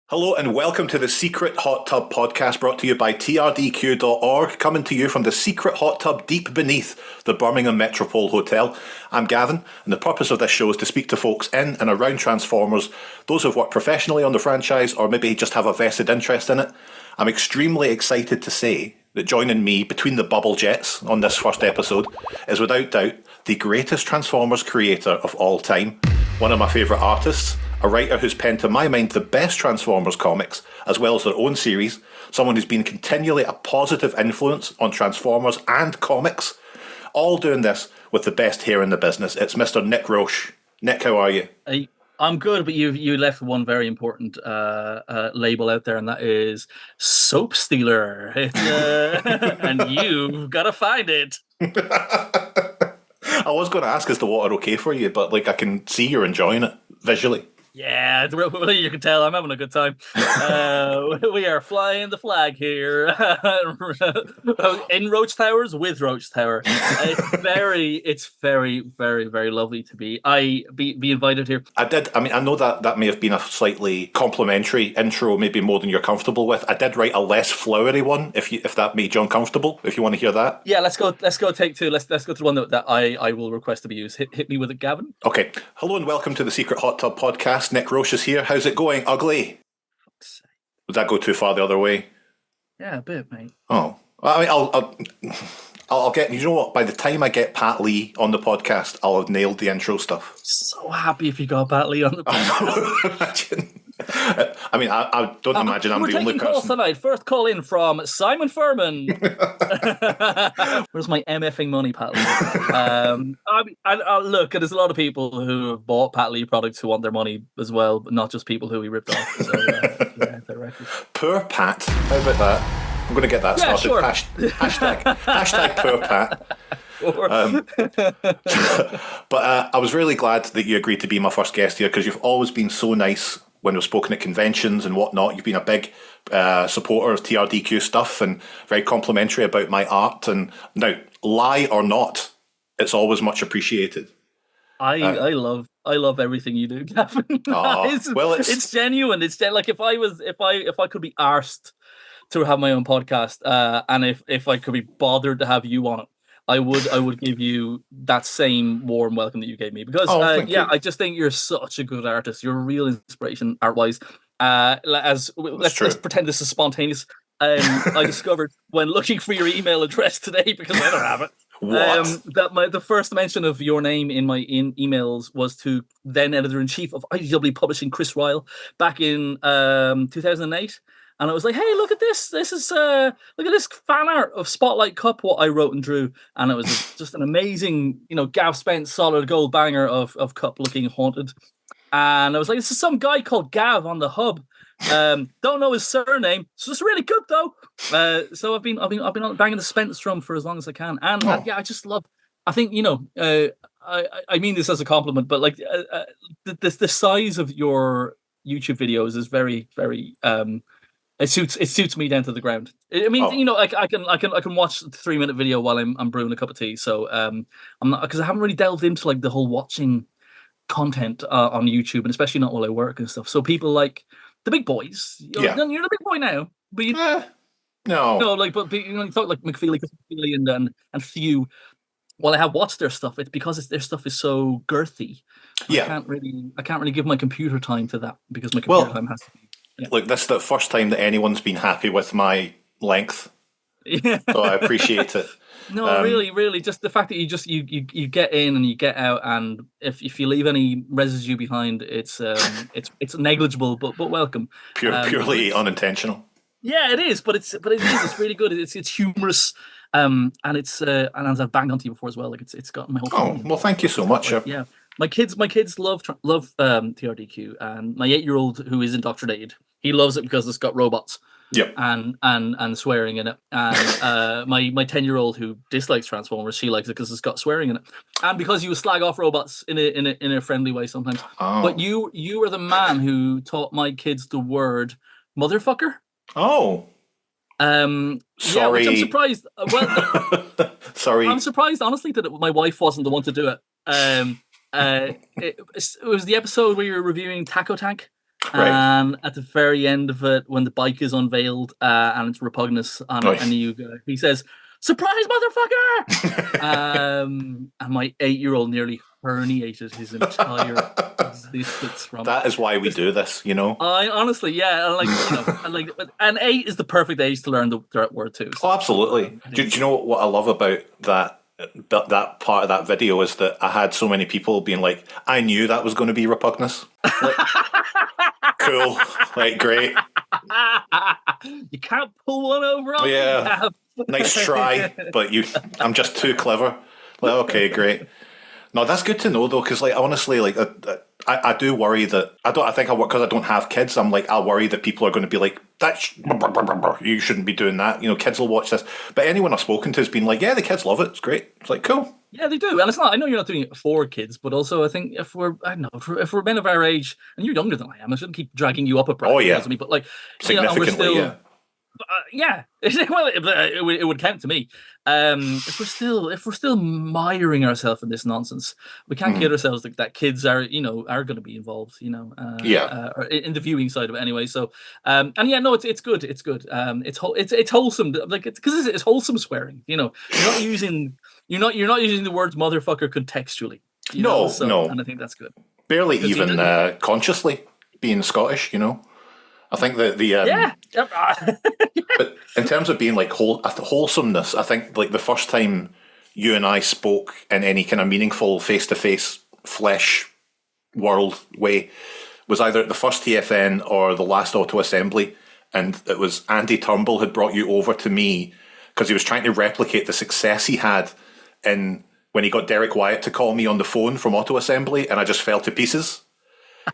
Hello and welcome to the Secret Hot Tub podcast brought to you by TRDQ.org, coming to you from the secret hot tub deep beneath the Birmingham Metropole Hotel. I'm Gavin, and the purpose of this show is to speak to folks in and around Transformers, those who've worked professionally on the franchise or maybe just have a vested interest in it. I'm extremely excited to say that joining me between the bubble jets on this first episode is without doubt the greatest Transformers creator of all time, one of my favourite artists, a writer who's penned, to my mind, the best Transformers comics, as well as their own series, someone who's been continually a positive influence on Transformers and comics, all doing this with the best hair in the business. It's Mr. Nick Roche. Nick, how are you? I'm good, but you left one very important label out there, and that is Soap Stealer. And you've got to find it. I was going to ask, is the water okay for you? But I can see you're enjoying it visually. Yeah, you can tell I'm having a good time. We are flying the flag here in Roach Towers with Roach Tower. It's very, very, very lovely to be invited here. I know that may have been a slightly complimentary intro, maybe more than you're comfortable with. I did write a less flowery one, if that made you uncomfortable. If you want to hear that, yeah, let's go take two. Let's go to the one that I will request to be used. Hit me with it, Gavin. Okay. Hello and welcome to the Secret Hot Tub podcast. Nick Roche is here. How's it going, Ugly? Would that go too far the other way? Yeah, a bit, mate. Oh, I mean, I'll get. You know what? By the time I get Pat Lee on the podcast, I'll have nailed the intro stuff. So happy if you got Pat Lee on the podcast. I mean, I don't imagine I'm the only person. We're taking calls tonight. First call in from Simon Furman. Where's my MFing money, Pat Lee? I look, there's a lot of people who have bought Pat Lee products who want their money as well, but not just people who he ripped off. So, yeah, directly. Poor Pat. How about that? I'm going to get that started. Sure. Hashtag poor Pat. But I was really glad that you agreed to be my first guest here, because you've always been so nice when we've spoken at conventions and whatnot. You've been a big supporter of TRDQ stuff and very complimentary about my art. And now, lie or not, it's always much appreciated. I love everything you do, Gavin. It's genuine. It's like if I could be arsed to have my own podcast, and if I could be bothered to have you on it, I would give you that same warm welcome that you gave me, because I just think you're such a good artist. You're a real inspiration art-wise. Let's pretend this is spontaneous. I discovered when looking for your email address today, because I don't have it. What? The first mention of your name in my emails was to then editor-in-chief of IDW Publishing, Chris Ryle, back in 2008. And I was like, hey, look at this. Look at this fan art of Spotlight Cup, what I wrote and drew. And it was just an amazing, Gav Spence solid gold banger of Cup looking haunted. And I was like, this is some guy called Gav on the hub. Don't know his surname. It's just really good though. So I've been banging the Spence drum for as long as I can. And I just love, I think, I mean this as a compliment, but like the size of your YouTube videos is very, very, It suits me down to the ground. I mean, I can watch a 3-minute video while I'm brewing a cup of tea. So I'm not, because I haven't really delved into like the whole watching content on YouTube, and especially not while I work and stuff. So people like the big boys. You're the big boy now, but you thought like McFeely and Thew. Well, I have watched their stuff. It's because their stuff is so girthy. Yeah, I can't really give my computer time to that, because my computer time has to be. Yeah. Look, this is the first time that anyone's been happy with my length. Yeah. So I appreciate it. No, really, just the fact that you get in and you get out, and if you leave any residue behind, it's negligible, but welcome. Purely unintentional. Yeah, it is, but it is. It's really good. It's humorous, and it's and as I've banged onto you before as well. Like it's got my whole. Oh, well, thank you so much. Yeah. My kids love TRDQ, and my 8-year-old, who is indoctrinated, he loves it because it's got robots, and swearing in it. And my 10-year-old, who dislikes Transformers, she likes it because it's got swearing in it, and because you slag off robots in a friendly way sometimes. Oh. But you are the man who taught my kids the word motherfucker. Oh. Sorry. Yeah, which I'm surprised. Well, sorry. I'm surprised, honestly, that my wife wasn't the one to do it. It was the episode where you were reviewing Taco Tank. Right. And at the very end of it, when the bike is unveiled and it's Repugnus on it, and he says, "Surprise, motherfucker!" And my 8-year-old nearly herniated his entire existence from that is why we do this, you know. I honestly, yeah, and 8 is the perfect age to learn the threat word too. So, Oh, absolutely. Do you know what I love about that part of that video is that I had so many people being like, I knew that was going to be Repugnus. Like, cool, like great. You can't pull one over on Yeah, nice try, but I'm just too clever. Like, okay, great. No, that's good to know though, because like honestly, like I do worry that I think because I don't have kids. I'm like I worry that people are going to be like you shouldn't be doing that. You know, kids will watch this. But anyone I've spoken to has been like, yeah, the kids love it. It's great. It's like cool. Yeah, they do, and it's not. I know you're not doing it for kids, but also I think if we're men of our age, and you're younger than I am, I shouldn't keep dragging you up a bracket. Oh yeah, me, but like significantly, yeah. Yeah, well, it would count to me. If we're still miring ourselves in this nonsense, we can't kid ourselves that kids are going to be involved, in the viewing side of it anyway. So, and yeah, no, it's good. It's good. It's wholesome. Like because it's wholesome swearing. You're not using the words motherfucker contextually. No, and I think that's good. Barely even consciously being Scottish, I think that but in terms of being like wholesomeness, I think like the first time you and I spoke in any kind of meaningful face-to-face flesh world way was either at the first TFN or the last Auto Assembly, and it was Andy Turnbull had brought you over to me because he was trying to replicate the success he had in when he got Derek Wyatt to call me on the phone from Auto Assembly, and I just fell to pieces.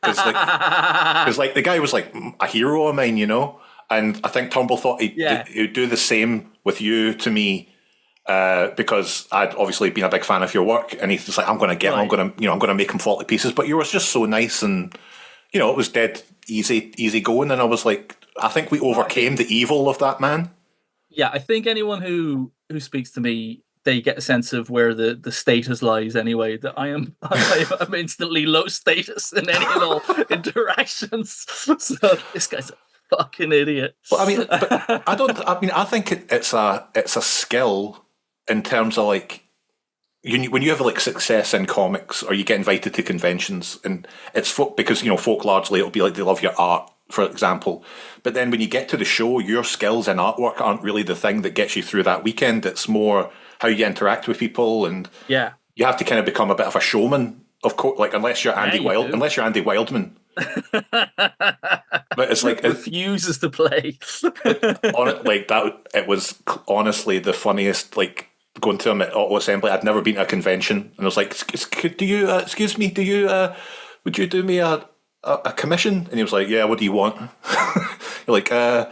Because the guy was like a hero of mine, and I think Turnbull thought he'd do the same with you to me because I'd obviously been a big fan of your work, and he's just like, I'm going to make him fall to pieces. But you were just so nice, and it was dead easy going, and I was like, I think we overcame the evil of that man. Yeah, I think anyone who speaks to me, they get a sense of where the status lies anyway, that I'm instantly low status in any and all interactions. So this guy's a fucking idiot. Well, I think it's a skill in terms of like when you have like success in comics or you get invited to conventions, and it's because folk largely it'll be like they love your art, for example. But then when you get to the show, your skills in artwork aren't really the thing that gets you through that weekend. It's more how you interact with people, and you have to kind of become a bit of a showman, of course. Like unless you're Andy Wildman, but it's like refuses to play. On it like that, it was honestly the funniest. Like going to him at Auto Assembly, I'd never been to a convention, and I was like, "Do you excuse me? Do you would you do me a commission?" And he was like, "Yeah, what do you want?" You're like, I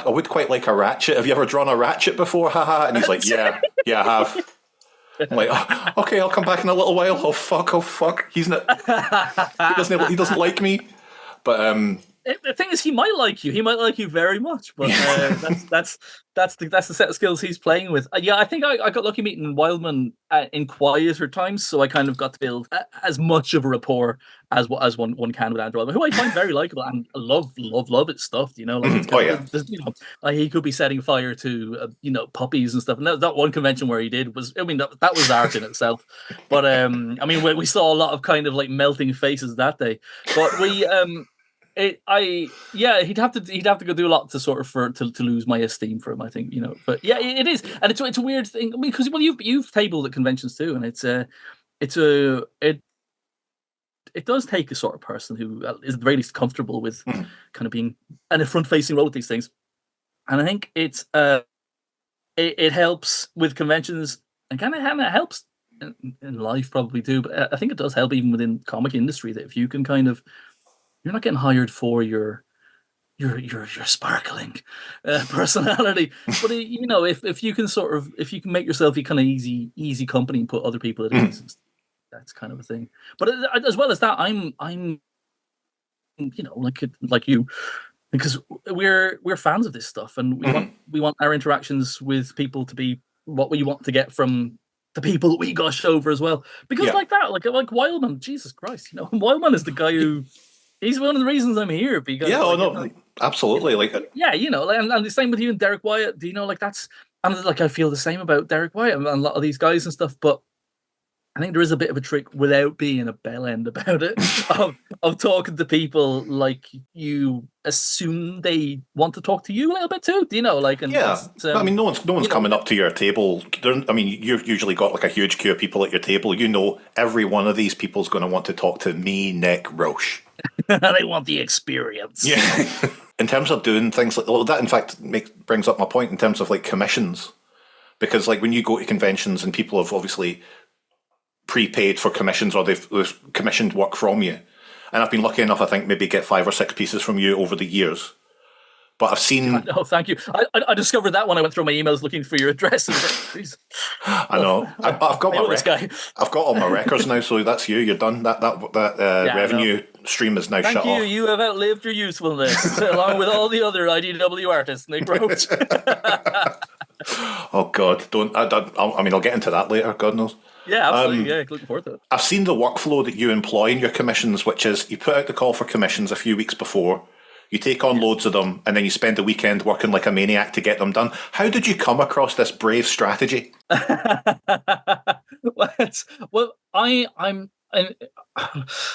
would quite like a ratchet. Have you ever drawn a ratchet before? Haha. And he's like, yeah, I have. I'm like, oh, okay, I'll come back in a little while. Oh fuck. He's not. He doesn't like me. But the thing is, he might like you. He might like you very much. But that's the set of skills he's playing with. Yeah, I think I got lucky meeting Wildman in quieter times, so I kind of got to build as much of a rapport as one can with Andrew Wildman, who I find very likable and love his stuff. Like he could be setting fire to puppies and stuff. And that one convention where he did was, that was art in itself. But we saw a lot of kind of like melting faces that day. But we he'd have to go do a lot to sort of to lose my esteem for him, I think, But yeah, it is, and it's a weird thing. I mean, because you've tabled at conventions too, and it does take a sort of person who is at the very least comfortable with kind of being in a front-facing role with these things, and I think it helps with conventions, and kind of helps in life probably too. But I think it does help even within comic industry that if you can kind of, you're not getting hired for your sparkling personality, but if you can make yourself a kind of easy company and put other people at ease, that's kind of a thing. But as well as that, I'm like you, because we're fans of this stuff, and we want our interactions with people to be what we want to get from the people that we gush over as well. Because like Wildman, Jesus Christ, Wildman is the guy who He's one of the reasons I'm here because absolutely. and the same with you and Derek Wyatt. Do you know, that's and I feel the same about Derek Wyatt and a lot of these guys and stuff, but I think there is a bit of a trick without being a bell end about it of talking to people like you assume they want to talk to you a little bit too. Do you know? I mean, no one's coming up to your table. You've usually got a huge queue of people at your table. You know, every one of these people's going to want to talk to me, Nick Roche. They want the experience. Yeah. In terms of doing things that, in fact, brings up my point in terms of commissions, because when you go to conventions and people have obviously prepaid for commissions or they've commissioned work from you, and I've been lucky enough, I think, maybe get 5 or 6 pieces from you over the years. But I've seen. Oh, thank you. I discovered that when I went through my emails looking for your address. I know. I've got this guy. I've got all my records now, so that's you. You're done. That revenue stream is now shut off. Thank you. You have outlived your usefulness, along with all the other IDW artists, Nick Roche. Oh God! I'll get into that later. God knows. Yeah, absolutely. Looking forward to it. I've seen the workflow that you employ in your commissions, which is you put out the call for commissions a few weeks before, you take on loads of them, and then you spend the weekend working like a maniac to get them done. How did you come across this brave strategy? I'm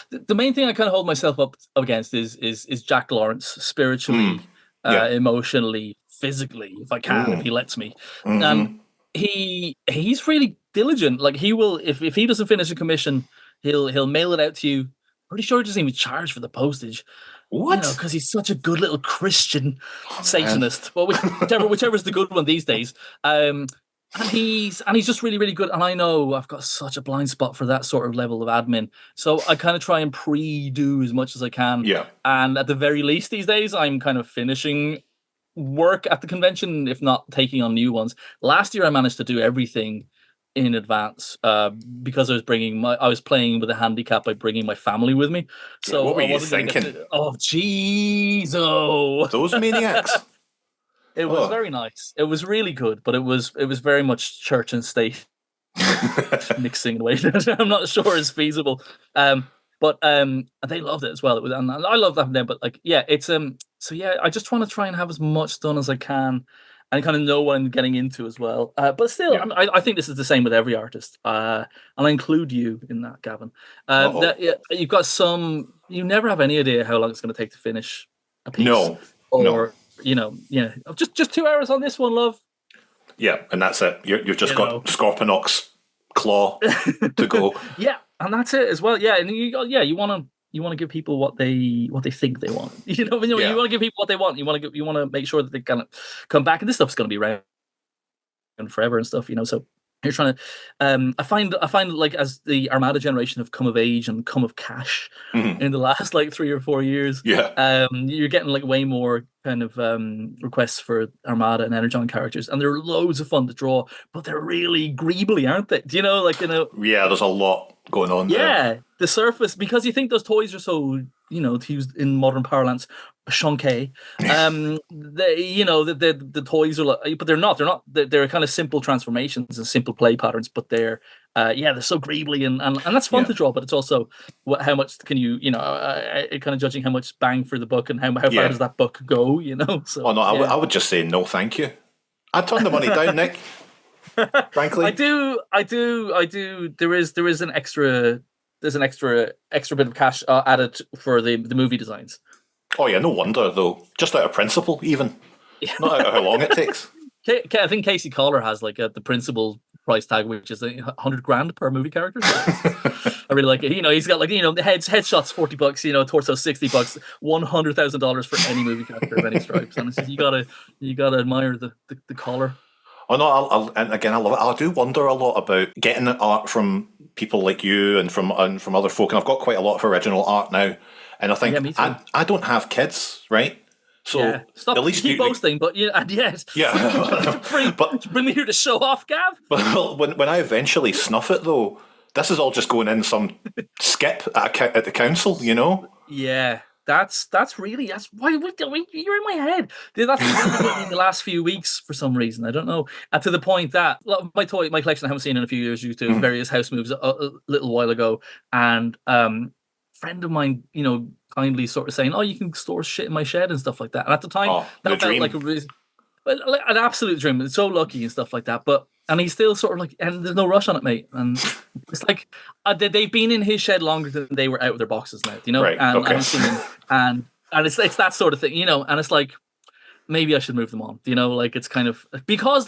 the main thing I kind of hold myself up against is Jack Lawrence spiritually, emotionally, physically, if I can, if he lets me. Mm-hmm. And he's really diligent. He will, if he doesn't finish a commission, he'll mail it out to you. Pretty sure he doesn't even charge for the postage. What? Because he's such a good little Christian Satanist. Well, whichever's the good one these days. And he's just really, really good. And I know I've got such a blind spot for that sort of level of admin. So I kind of try and pre-do as much as I can. Yeah. And at the very least these days, I'm kind of finishing work at the convention, if not taking on new ones. Last year, I managed to do everything in advance because I was playing with a handicap by bringing my family with me. So what were you thinking? Oh, jeez, those maniacs. It was very nice. It was really good, but it was very much church and state mixing in a way that I'm not sure is feasible. But they loved it as well. And I love that from them. But it's I just want to try and have as much done as I can, and kind of know what I'm getting into as well. But still, I think this is the same with every artist, and I include you in that, Gavin. You've got some. You never have any idea how long it's going to take to finish a piece. No. Just 2 hours on this one, love. Yeah, and that's it. You've just got Scorponok's claw to go. Yeah, and that's it as well. Yeah, and you want to give people what they think they want. You want to give people what they want. You want to make sure that they kind of come back, and this stuff's going to be around forever and stuff. So you're trying to. I find as the Armada generation have come of age and come of cash in the last 3 or 4 years. Yeah. You're getting way more kind of requests for Armada and Energon characters, and they're loads of fun to draw, but they're really greebly, aren't they? Yeah, there's a lot going on there. Yeah, the surface, because you think those toys are so, to use in modern parlance, chonky. The toys are but they're not. They're kind of simple transformations and simple play patterns, but they're so greebly and that's fun to draw. But it's also how much can you kind of judging how much bang for the buck and how far does that buck go? So I would just say no, thank you. I'd turn the money down, Nick. Frankly, I do. There is an extra. There's an extra bit of cash added for the movie designs. Oh yeah, no wonder though. Just out of principle, even not out of how long it takes. I think Casey Collar has the principal price tag, which is $100,000 per movie character. I really like it. He's got the headshots $40, torso $60, $100,000 for any movie character of any stripes, and it's just, you gotta admire the collar. Oh no, and again, I love it. I do wonder a lot about getting art from people like you and from other folk, and I've got quite a lot of original art now. And I think I don't have kids, right? So stop. At least keep boasting, but yes, bring me here to show off, Gav. Well, when I eventually snuff it, though, this is all just going in some skip at the council, Yeah. That's why you're in my head. That's really in the last few weeks for some reason. I don't know. And to the point that my collection I haven't seen in a few years due to various house moves a little while ago, and friend of mine, kindly sort of saying, "Oh, you can store shit in my shed and stuff like that." And at the time, that felt like an absolute dream. It's so lucky and stuff like that. And he's still sort of like, and there's no rush on it, mate. And it's like they've been in his shed longer than they were out of their boxes now, Right. And Okay. I'm seeing, and it's that sort of thing, and it's like maybe I should move them on, like it's kind of because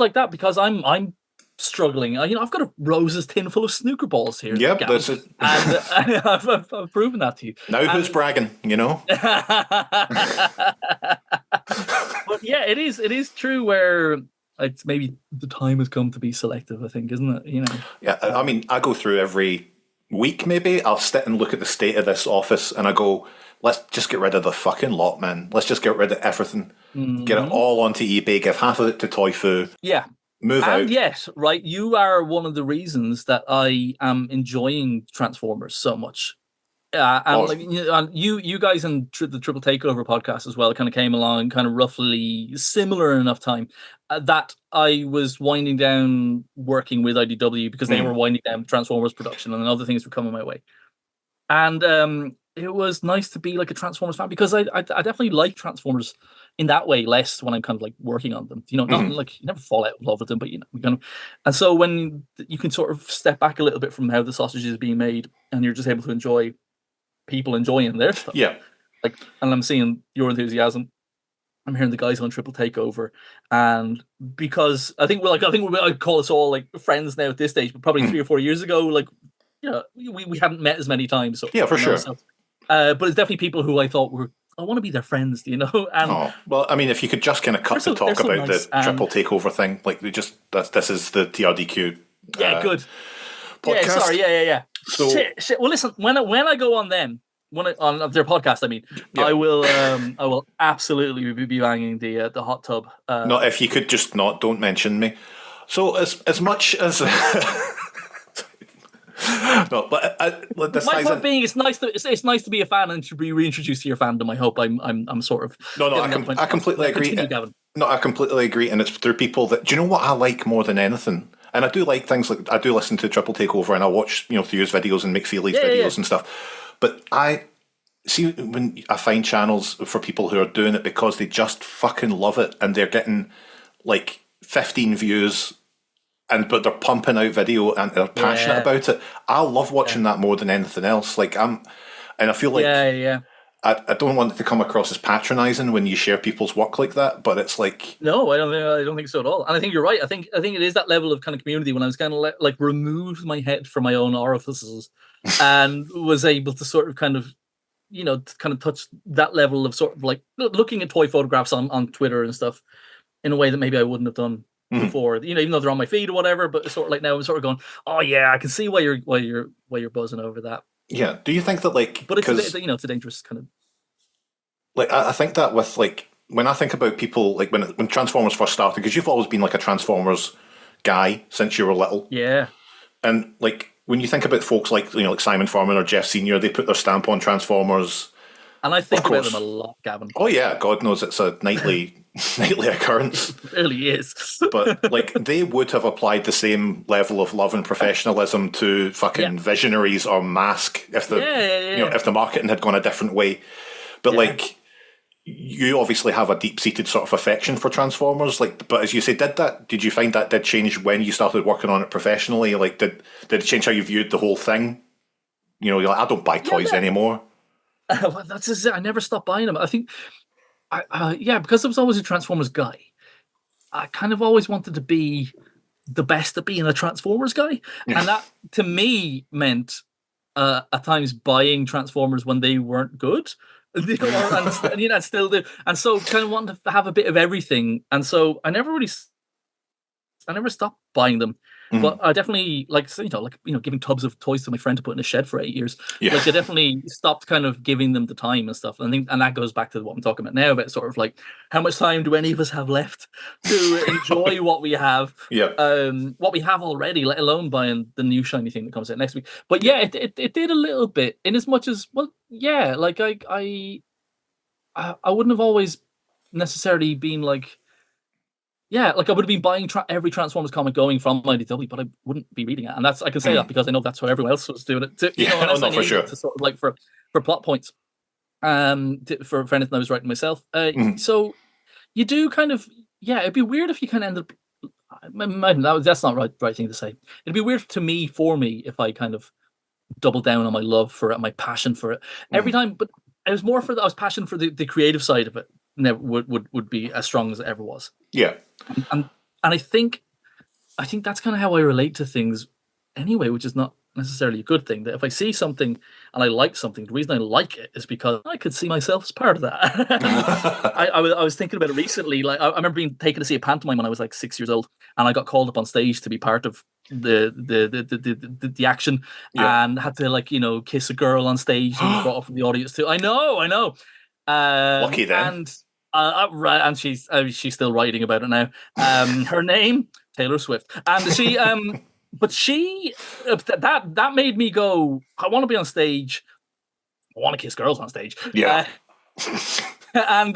I'm struggling. I've got a Rose's tin full of snooker balls here. Yep, that's it. And I've proven that to you. Now who's bragging? But yeah, it is true where it's maybe the time has come to be selective, I think, isn't it? Yeah, I mean, I go through every week, maybe I'll sit and look at the state of this office and I go, let's just get rid of the fucking lot, man. Let's just get rid of everything. Mm-hmm. Get it all onto eBay, give half of it to Toy-Fu. Yeah. Move out. And yet, right, you are one of the reasons that I am enjoying Transformers so much. And you guys in the Triple Takeover podcast as well kind of came along kind of roughly similar enough time that I was winding down working with IDW because they were winding down Transformers production and other things were coming my way. And it was nice to be like a Transformers fan because I definitely like Transformers in that way less when I'm kind of like working on them. Not like you never fall out of love with them, but and so when you can sort of step back a little bit from how the sausage is being made and you're just able to enjoy people enjoying their stuff. Yeah. And I'm seeing your enthusiasm. I'm hearing the guys on Triple Takeover, and because I think I'd call us all like friends now at this stage, but probably 3 or 4 years ago, like we hadn't met as many times. So yeah, for sure. So, but it's definitely people who I thought I want to be their friends, And well, I mean, if you could just kind of cut the talk about nice, the Triple Takeover thing, like this is the TRDQ. Good. Podcast. Yeah, sorry, yeah. So, shit. Well, listen, when I go on them, on their podcast, I mean, yeah. I will absolutely be banging the hot tub. No, if you could just don't mention me. So as much as no, but my point being, it's nice to be a fan and to be reintroduced to your fandom. I hope I'm sort of I completely agree. Continue, Gavin. No, I completely agree, and it's through people that do you know what I like more than anything. And I do like things like I do listen to Triple Takeover and I watch Theo's videos and McFeely's videos and stuff. But I see when I find channels for people who are doing it because they just fucking love it and they're getting like 15 views but they're pumping out video and they're passionate about it. I love watching that more than anything else. And I feel like I don't want it to come across as patronising when you share people's work like that, but it's like no, I don't think so at all. And I think you're right. I think it is that level of kind of community when I was kind of like removed my head from my own orifices and was able to sort of kind of touch that level of sort of like looking at toy photographs on Twitter and stuff in a way that maybe I wouldn't have done before. Even though they're on my feed or whatever, but sort of like now I'm sort of going, oh yeah, I can see why you're buzzing over that. Yeah. Do you think that but it's a dangerous kind of I think that with when I think about people when Transformers first started, because you've always been like a Transformers guy since you were little. Yeah. And when you think about folks like Simon Furman or Jeff Senior, they put their stamp on Transformers. And I think about them a lot, Gavin. Oh yeah, God knows it's a nightly occurrence. It really is. But they would have applied the same level of love and professionalism to fucking Visionaries or Mask if the marketing had gone a different way. But you obviously have a deep-seated sort of affection for Transformers. But as you say, did you find that did change when you started working on it professionally? Did it change how you viewed the whole thing? You're like, I don't buy toys anymore. Well, that's just it. I never stopped buying them. I think, because I was always a Transformers guy, I kind of always wanted to be the best at being a Transformers guy. And that, to me, meant at times buying Transformers when they weren't good. And still do. And so kind of wanting to have a bit of everything. And so I never stopped buying them. But I definitely giving tubs of toys to my friend to put in a shed for 8 years. I definitely stopped kind of giving them the time and stuff. And that goes back to what I'm talking about now, about sort of like how much time do any of us have left to enjoy what we have, what we have already, let alone buying the new shiny thing that comes out next week. But it did a little bit in as much as I wouldn't have always necessarily been like. Yeah, I would have been buying every Transformers comic going from IDW, but I wouldn't be reading it, and I can say that because I know that's what everyone else was doing it. For sure. To sort of for plot points. For anything I was writing myself. So you do kind of, it'd be weird if you kind of ended up. That's not right thing to say. It'd be weird for me if I kind of double down on my love for it, my passion for it every time. But it was more for I was passionate for the creative side of it. Never would be as strong as it ever was. Yeah, and I think that's kind of how I relate to things anyway, which is not necessarily a good thing. That if I see something and I like something, the reason I like it is because I could see myself as part of that. I was thinking about it recently. Like I remember being taken to see a pantomime when I was like 6 years old, and I got called up on stage to be part of the action, and had to, like, kiss a girl on stage and was brought up from the audience too. I know. Lucky then. And and she's still writing about it now. Her name, Taylor Swift, and she but she that made me go, I want to be on stage. I want to kiss girls on stage. Yeah. And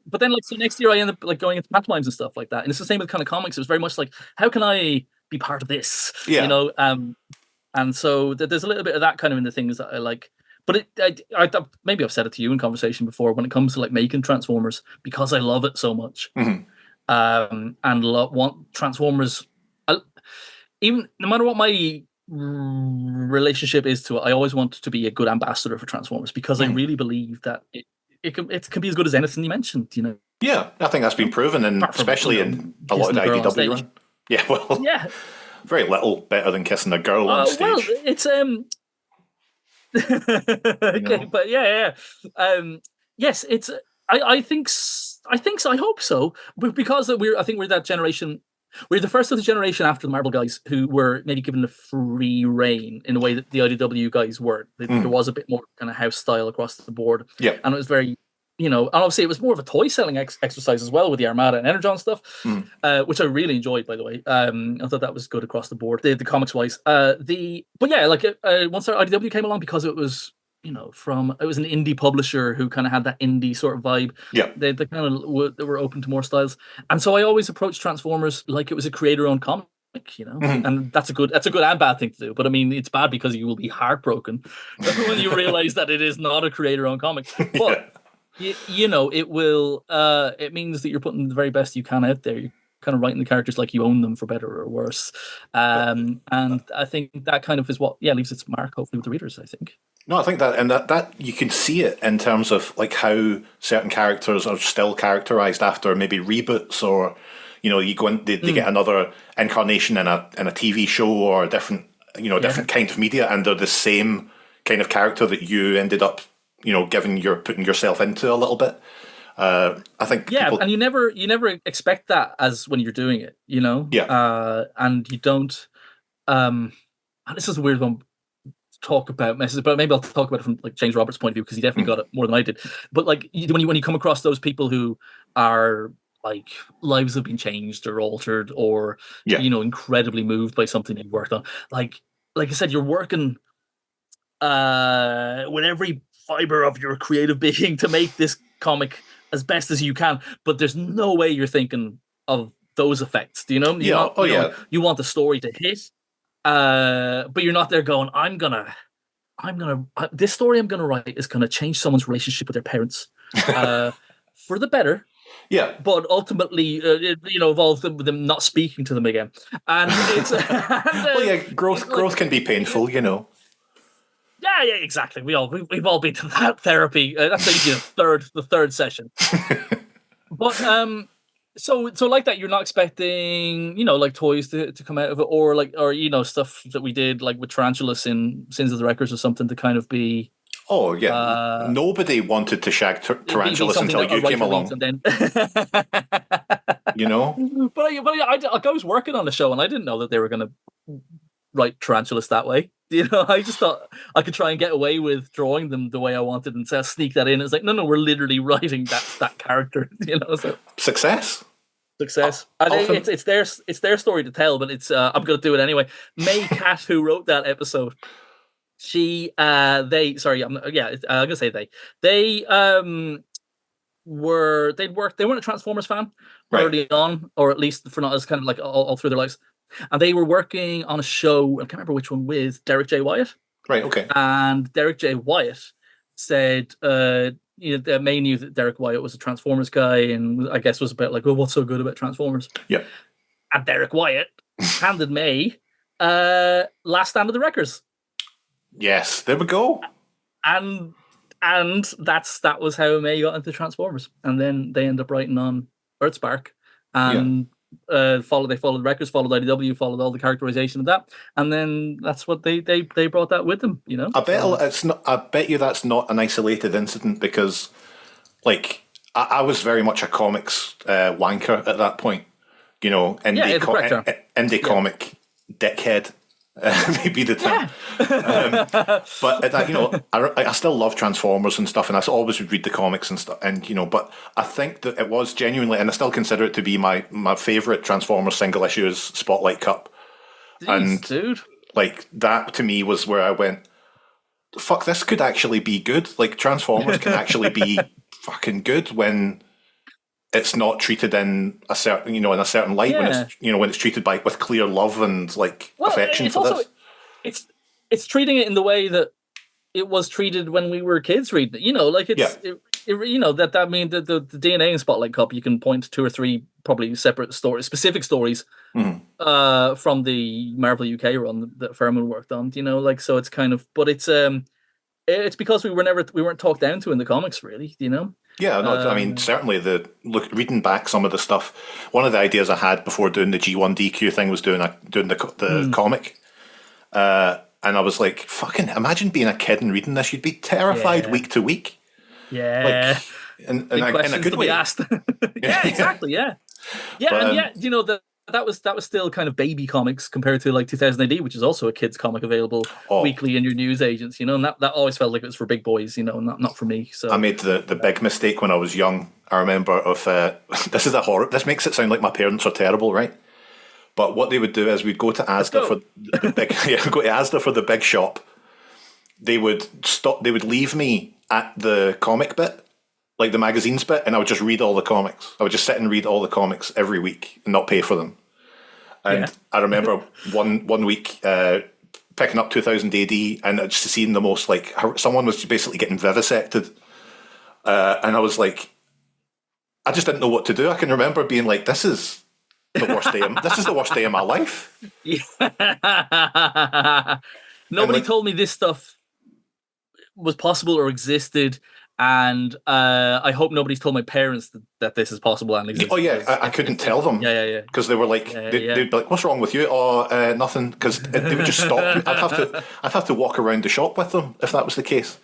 but then, like, so next year I end up like going into pantomimes and stuff like that. And it's the same with kind of comics. It was very much like, how can I be part of this? Yeah. And so there's a little bit of that kind of in the things that I like. But I maybe I've said it to you in conversation before, when it comes to like making Transformers, because I love it so much, and want Transformers. Even no matter what my relationship is to it, I always want to be a good ambassador for Transformers, because I really believe that it can be as good as anything you mentioned. Yeah, I think that's been proven, and especially in a lot of the IDW run. Yeah, well, yeah, very little better than kissing a girl on stage. Well, it's okay, but yes, it's. I think so. I hope so, because I think we're that generation. We're the first of the generation after the Marvel guys who were maybe given a free reign in a way that the IDW guys weren't. There was a bit more kind of house style across the board. Yeah. And it was very, and obviously it was more of a toy selling exercise as well, with the Armada and Energon stuff, which I really enjoyed, by the way. I thought that was good across the board, the comics wise. But yeah, like once our IDW came along, because it was, it was an indie publisher who kind of had that indie sort of vibe. Yeah, they kind of they were open to more styles, and so I always approached Transformers like it was a creator-owned comic, and that's a good and bad thing to do. But I mean, it's bad because you will be heartbroken when you realize that it is not a creator-owned comic. But it will. It means that you're putting the very best you can out there. You're kind of writing the characters like you own them, for better or worse. And I think that kind of is what leaves its mark, hopefully, with the readers, I think. No, I think that you can see it in terms of like how certain characters are still characterized after maybe reboots, or you go in, they get another incarnation in a TV show or a different different kind of media, and they're the same kind of character that you ended up putting yourself into a little bit. I think and you never expect that as when you're doing it, and you don't. And this is a weird one. Talk about messes, but maybe I'll talk about it from like James Roberts' point of view, because he definitely got it more than I did. But like when you come across those people who are like lives have been changed or altered, or incredibly moved by something they worked on, like I said, you're working with every fiber of your creative being to make this comic as best as you can, but there's no way you're thinking of those effects. Do you know? You want the story to hit. But you're not there going, this story I'm gonna write is gonna change someone's relationship with their parents for the better. Yeah. But ultimately, it involves them not speaking to them again. And it's growth can be painful, Yeah, exactly. We've all been to that therapy. That's usually the third session. But So like that, you're not expecting, like toys to come out of it, or stuff that we did like with Tarantulas in Sins of the Wreckers or something, to kind of be. Oh yeah, nobody wanted to shag Tarantulas until you came along. Then... But I was working on the show, and I didn't know that they were going to write Tarantulas that way. I just thought I could try and get away with drawing them the way I wanted and sneak that in. It's like, no, we're literally writing that character. So. Success. It's their story to tell, but it's I'm going to do it anyway. May Cat, who wrote that episode, they weren't a Transformers fan early on, or at least for not as kind of like all through their lives. And they were working on a show, I can't remember which one, with Derek J. Wyatt. Right, okay. And Derek J. Wyatt said, they may knew that Derek Wyatt was a Transformers guy, and I guess was about like, well, what's so good about Transformers? Yep. And Derek Wyatt handed May Last Stand of the Wreckers. Yes, there we go. And that was how May got into Transformers, and then they end up writing on Earthspark, and they followed Wreckers, followed IDW, followed all the characterization of that, and then that's what they brought that with them. I bet you that's not an isolated incident, because, like, I was very much a comics wanker at that point. Indie comic dickhead. Maybe the term. But I still love Transformers and stuff, and I always would read the comics and stuff, and but I think that it was genuinely, and I still consider it to be my favourite Transformers single issue is Spotlight Cup. Dude, like, that to me was where I went, fuck, this could actually be good. Like, Transformers can actually be fucking good when it's not treated in a certain light, when it's treated with clear love and affection for this. It's treating it in the way that it was treated when we were kids reading it. That means that the DNA in Spotlight Cup, you can point to 2 or 3 probably separate stories, specific stories from the Marvel UK run that Furman worked on. So it's kind of, but it's because we weren't talked down to in the comics, really. Yeah, no, I mean, certainly reading back some of the stuff, one of the ideas I had before doing the G1DQ thing was doing the comic. And I was like, fucking imagine being a kid and reading this. You'd be terrified week to week. Yeah. In a good way. Asked. Yeah, exactly, yeah. Yeah, but, that was still kind of baby comics compared to like 2000 AD, which is also a kids comic available weekly in your news agents, and that always felt like it was for big boys, not for me. So I made the big mistake when I was young. I remember of this is a horror. This makes it sound like my parents are terrible, right? But what they would do is we'd go to Asda for the big go to Asda for the big shop. They would leave me at the comic bit, like the magazines bit, and I would just read all the comics. I would just sit and read all the comics every week and not pay for them. And I remember one week picking up 2000 AD and just seeing the most, like, someone was basically getting vivisected. And I was like, I just didn't know what to do. I can remember being like, this is the worst day of my life. Nobody told me this stuff was possible or existed, and I hope nobody's told my parents that this is possible and exists. Oh yeah, I couldn't tell them. Yeah. Because they were like, they'd be like, "What's wrong with you?" Oh, nothing. Because they would just stop. I'd have to walk around the shop with them if that was the case.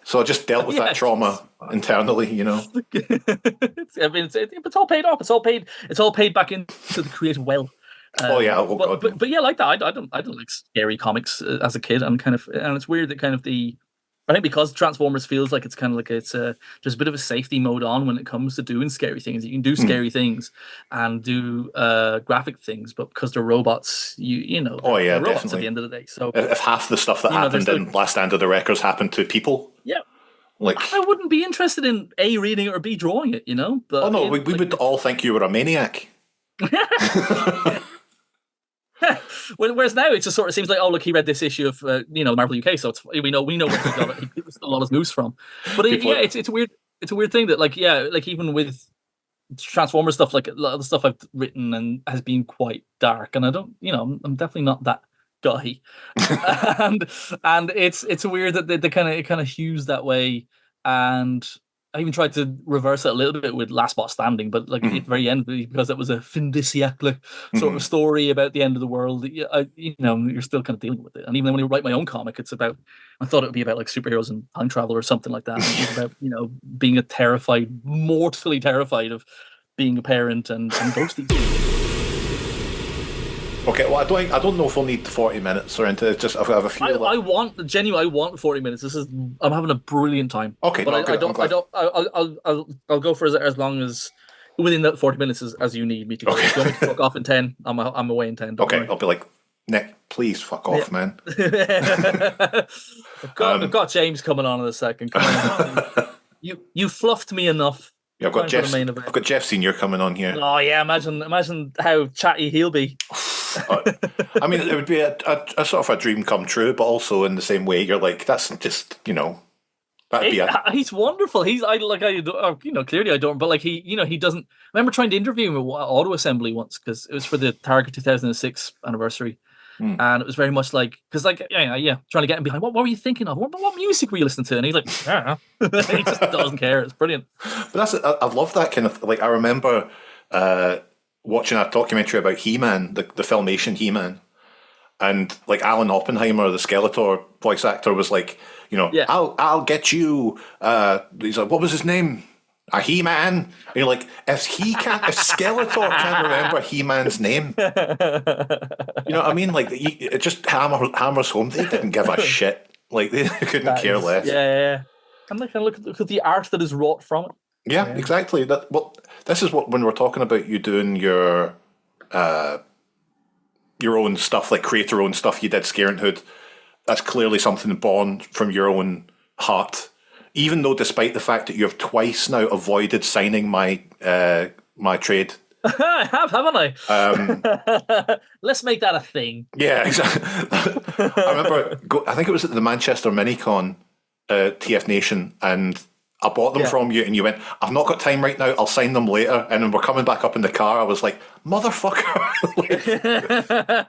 So I just dealt with that trauma internally, I mean, it's all paid off. It's all paid back into the creative well. God. But yeah, like that. I don't like scary comics as a kid. And it's weird that kind of I think because Transformers feels like it's kind of like there's a bit of a safety mode on when it comes to doing scary things. You can do scary things and do graphic things, but because they're robots, they're robots definitely. at the end of the day. So if half the stuff that happened in Last Stand of the Wreckers happened to people, I wouldn't be interested in A, reading it, or B, drawing it. But we would all think you were a maniac. Whereas now it just sort of seems like, oh look, he read this issue of Marvel UK, so we know where he got it. He stole all his moves from. But it's a weird thing that even with Transformers stuff, like a lot of the stuff I've written and has been quite dark, and I don't, I'm definitely not that guy. and it's weird that they kind of hews that way, and I even tried to reverse it a little bit with Last Boss Standing, but at the very end, because it was a fin de siècle sort of story about the end of the world, you're still kind of dealing with it. And even when I write my own comic, it's about, I thought it would be about like superheroes and time travel or something like that. It's about being mortally terrified of being a parent and ghosting. Okay, well, I don't know if we'll need 40 minutes or anything. It's just I have a few. I want 40 minutes. I'm having a brilliant time. Okay, but I'll go for as long as within that 40 minutes as you need me to go. Okay. If you want me to fuck off in 10, I'm away in 10. Okay, worry. I'll be like, Nick, please fuck off, man. I've got James coming on in a second. Come on. You fluffed me enough. Yeah, I've got Jeff Senior coming on here. Oh yeah, imagine how chatty he'll be. I mean, it would be a sort of a dream come true, but also in the same way, you're like, that's just That'd be it. He's wonderful. Clearly I don't, but like he doesn't. I remember trying to interview him at Auto Assembly once because it was for the Target 2006 anniversary. And it was very much like, because like, trying to get him behind. What were you thinking of? What music were you listening to? And he's like, he just doesn't care. It's brilliant. But I love that kind of, like, I remember watching a documentary about He-Man, the Filmation He-Man. And like Alan Oppenheimer, the Skeletor voice actor, was like, I'll get you. He's like, what was his name? A He-Man. And you're like, if Skeletor can't remember He-Man's name, you know what I mean? Like, it just hammers home. They didn't give a shit. Like, they couldn't care less. Yeah. And like, look at the art that is wrought from it. Yeah, exactly. This is when we're talking about you doing your own stuff, like create your own stuff. You did Scarent Hood. That's clearly something born from your own heart. Even though, despite the fact that you have twice now avoided signing my trade. I have, haven't I? Let's make that a thing. Yeah, exactly. I remember, I think it was at the Manchester Minicon, TF Nation, and I bought them from you, and you went, I've not got time right now, I'll sign them later. And then we're coming back up in the car, I was like, motherfucker.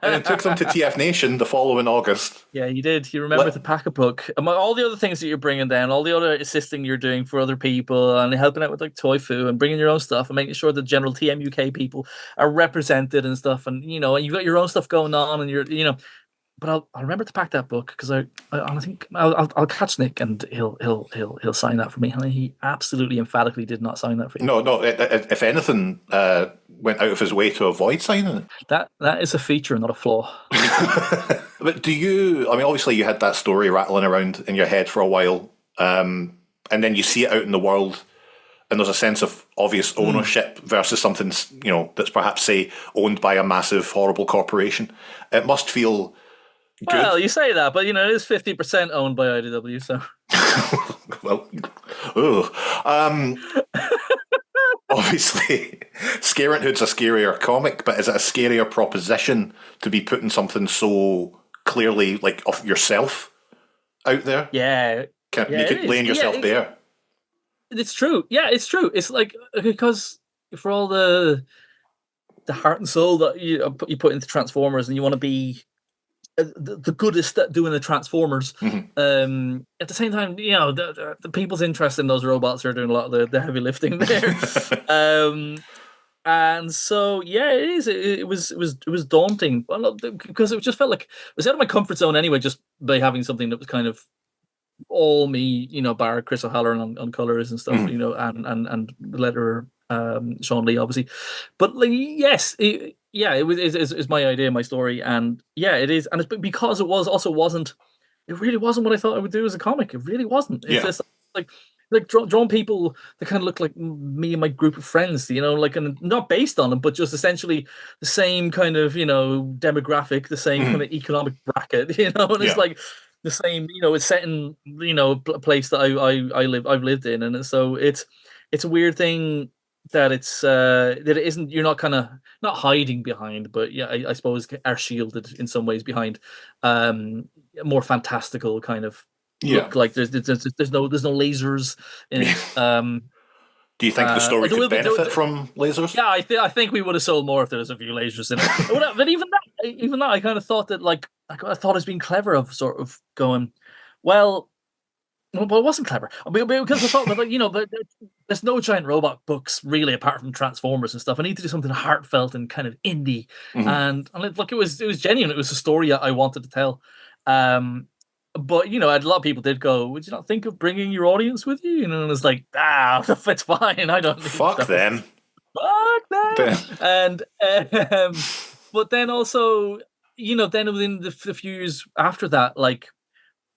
And then took them to TF Nation the following August. Yeah, you did. You remember the pack-a-book. Among all the other things that you're bringing down, all the other assisting you're doing for other people, and helping out with like Toifu, and bringing your own stuff, and making sure the general TM UK people are represented and stuff. And, and you've got your own stuff going on, and but I'll remember to pack that book because I think I'll catch Nick and he'll sign that for me. And he absolutely emphatically did not sign that for you. No. If anything, went out of his way to avoid signing it. That is a feature, not a flaw. But do you? I mean, obviously, you had that story rattling around in your head for a while, and then you see it out in the world, and there's a sense of obvious ownership versus something that's perhaps, say, owned by a massive, horrible corporation. It must feel good. Well, you say that, but it is 50% owned by IDW, so. Well, obviously, Scarent Hood's a scarier comic, but is it a scarier proposition to be putting something so clearly, like, of yourself out there? Yeah. Laying yourself bare. It's true. Yeah, it's true. It's like, because for all the heart and soul that you put into Transformers, and you want to be the goodest at doing the Transformers. Mm-hmm. At the same time, the people's interest in those robots are doing a lot of the heavy lifting there. And so it was daunting because it just felt like it was out of my comfort zone anyway, just by having something that was kind of all me, bar Chris O'Halloran on colors and stuff, mm-hmm. and the letterer Sean Lee, obviously, but like it's my idea, my story, and it is, and it's because it really wasn't what I thought I would do as a comic. It really wasn't. It's just like drawing people that kind of look like me and my group of friends, and not based on them, but just essentially the same kind of demographic, the same kind of economic bracket, and it's like the same, it's set in a place that I've lived in, and so it's a weird thing that it's that it isn't, you're not kind of not hiding behind, but I suppose are shielded in some ways behind a more fantastical kind of look. Like there's no lasers in it. Do you think the story could benefit from lasers? Yeah, I think we would have sold more if there was a few lasers in it. But even that, I kind of thought that, like, I thought it was being clever of sort of going, well, it wasn't clever. I mean, because I thought, but there's no giant robot books really apart from Transformers and stuff. I need to do something heartfelt and kind of indie, mm-hmm. and look, it was genuine. It was a story I wanted to tell. But a lot of people did go, would you not think of bringing your audience with you? And it's like, it's fine. I don't need fuck them. Fuck them. And but then also, then within the few years after that, like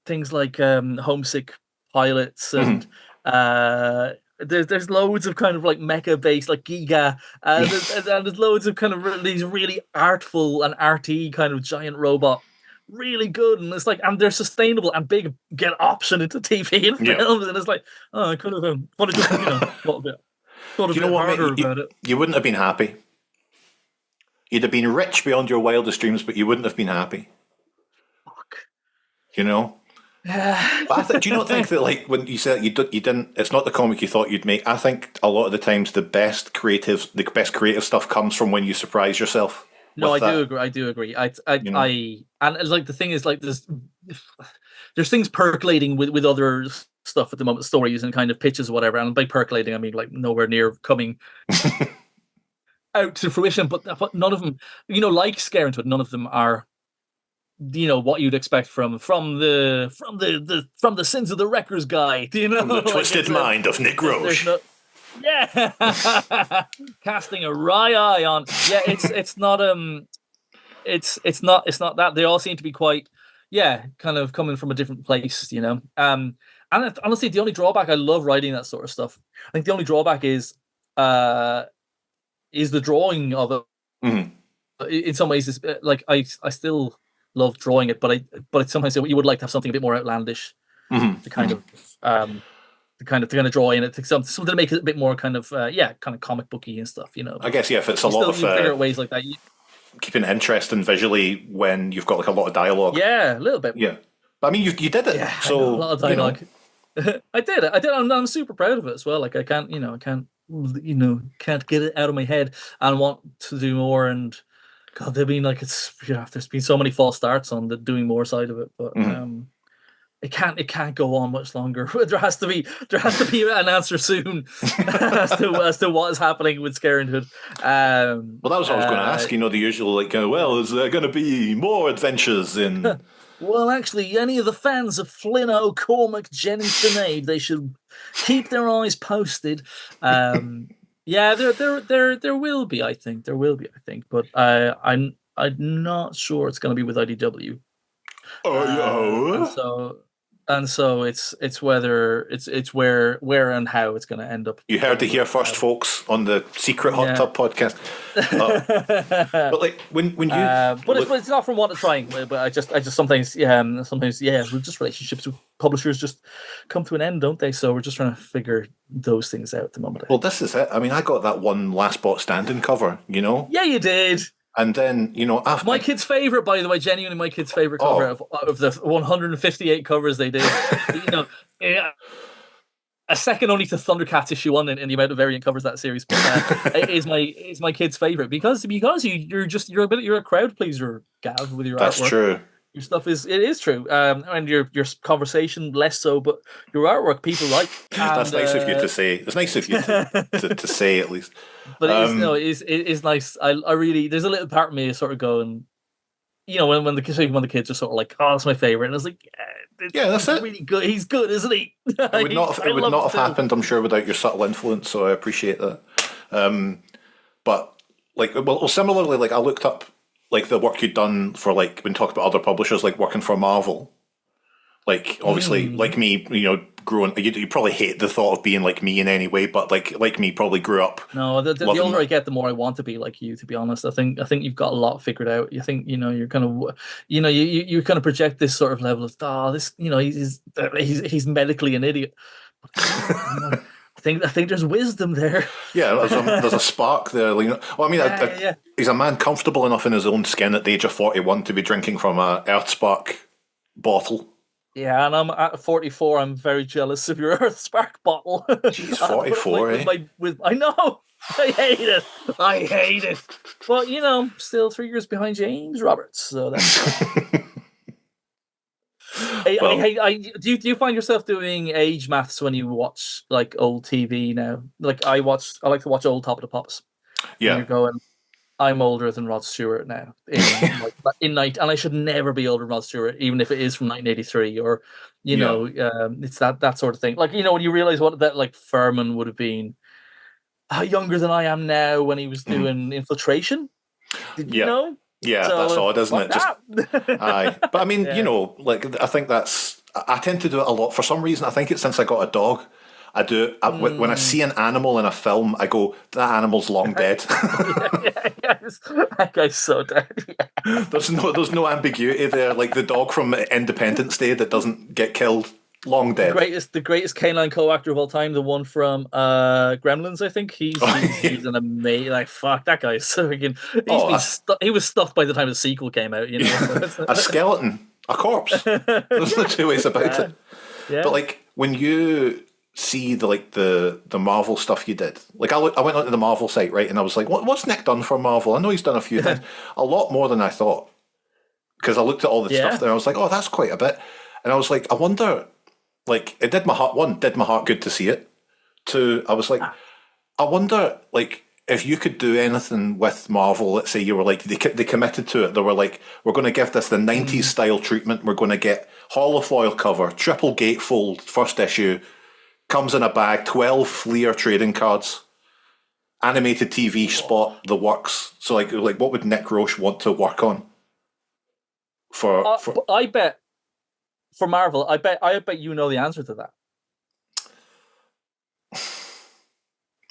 things like Homesick Pilots and there's loads of kind of like mecha based, like Giga, and there's loads of kind of these really artful and arty kind of giant robot, really good, and it's like, and they're sustainable and big, get option into TV and films, and it's like, I could have just thought a bit harder about it. You wouldn't have been happy. You'd have been rich beyond your wildest dreams, but you wouldn't have been happy. Fuck. But do you not think that, like, when you said you didn't, it's not the comic you thought you'd make? I think a lot of the times the best creative stuff comes from when you surprise yourself. No, with I that, do agree. I do agree. you know. And it's like the thing is like there's things percolating with other stuff at the moment, stories and kind of pitches or whatever. And by percolating, I mean like nowhere near coming out to fruition. But none of them, like Scare Into It, none of them are, what you'd expect from the Sins of the Wreckers guy. From the twisted mind of Nick Roche. Yeah, casting a wry eye on. Yeah, it's not that. They all seem to be quite, kind of coming from a different place, And honestly, the only drawback, I love writing that sort of stuff. I think the only drawback is the drawing of it. Mm-hmm. In some ways, it's like I still love drawing it, but sometimes you would like to have something a bit more outlandish to kind of draw in it, something to make it a bit more kind of kind of comic booky and stuff, I guess if it's a lot of figure out ways like that. Keeping it interesting visually when you've got like a lot of dialogue. Yeah, a little bit. Yeah, but I mean, you did it. Yeah, so a lot of dialogue. I did it. I'm super proud of it as well. Like I can't get it out of my head and want to do more. And God, there's been so many false starts on the doing more side of it, but it can't go on much longer. There has to be an answer soon as to what is happening with Scare Into It. Well, that was what I was going to ask. The usual is there going to be more adventures in? Well, actually, any of the fans of Flynn O'Cormac, Jenny Sinead, they should keep their eyes posted. Yeah, there will be. I think there will be. But I'm not sure it's going to be with IDW. And so it's whether it's where and how it's going to end up. You heard it here first, folks, on the Secret Hot Tub podcast. But like when you, but it's not from wanting trying. But I just sometimes just relationships with publishers just come to an end, don't they? So we're just trying to figure those things out at the moment. Well, this is it. I mean, I got that one Last Bot Standing cover. Yeah, you did. And then, after my kid's favorite, by the way, genuinely my kid's favorite cover of the 158 covers they did. A second only to Thundercats issue 1 in the amount of variant covers that series, but it is my kid's favorite because you're a crowd pleaser, Gav, with your That's artwork. True. Your stuff is true, and your conversation less so, but your artwork people like. That's nice of you to say. It's nice of you to say at least. But it is nice. I really, there's a little part of me sort of going, when the kids are sort of like, oh, that's my favorite, and I was like, that's it. Really good. He's good, isn't he? It would not have happened, I'm sure, without your subtle influence. So I appreciate that. But similarly, like I looked up like the work you'd done for like when talking about other publishers, like working for Marvel. Like obviously, like me, growing, you probably hate the thought of being like me in any way, but like me, probably grew up. No, the older I get, the more I want to be like you. To be honest, I think you've got a lot figured out. You think you're kind of you kind of project this sort of level of this he's medically an idiot. I think there's wisdom there. Yeah, there's a spark there. He's a man comfortable enough in his own skin at the age of 41 to be drinking from a Earthspark bottle. Yeah, and I'm at 44. I'm very jealous of your Earthspark bottle. Jeez, 44, I know. I hate it. But, still 3 years behind James Roberts. So that's... Do you find yourself doing age maths when you watch, like, old TV now? Like, I like to watch old Top of the Pops. Yeah. And you're going... I'm older than Rod Stewart now in night, and I should never be older than Rod Stewart, even if it is from 1983 or it's that sort of thing. Like when you realize what that like Furman would have been younger than I am now when he was doing Infiltration. Did you know? Yeah, so, that's odd, isn't it? Aye, but I mean, I think I tend to do it a lot for some reason. I think it's since I got a dog. I do. When I see an animal in a film, I go, that animal's long dead. That guy's so dead. Yeah. There's no ambiguity there. Like the dog from Independence Day that doesn't get killed, long dead. The greatest canine co-actor of all time, the one from Gremlins, I think. He's an amazing. Like fuck, that guy is so freaking. He was stuffed by the time the sequel came out. A skeleton. a corpse. There's no two ways about it. Yeah. But like when you see the Marvel stuff you did, like I went onto the Marvel site, right, and I was like, what's Nick done for Marvel? I know he's done a few things, a lot more than I thought, because I looked at all the stuff there. I was like, oh, that's quite a bit, and I was like, I wonder, like, it did my heart good to see it. Two, I was like, I wonder, like, if you could do anything with Marvel, let's say you were like, they committed to it. They were like, we're going to give this the 90s style treatment. We're going to get holofoil cover, triple gatefold, first issue, comes in a bag, 12 Fleer trading cards, animated TV spot, the works. So like what would Nick Roche want to work on? I bet, for Marvel, I bet you know the answer to that.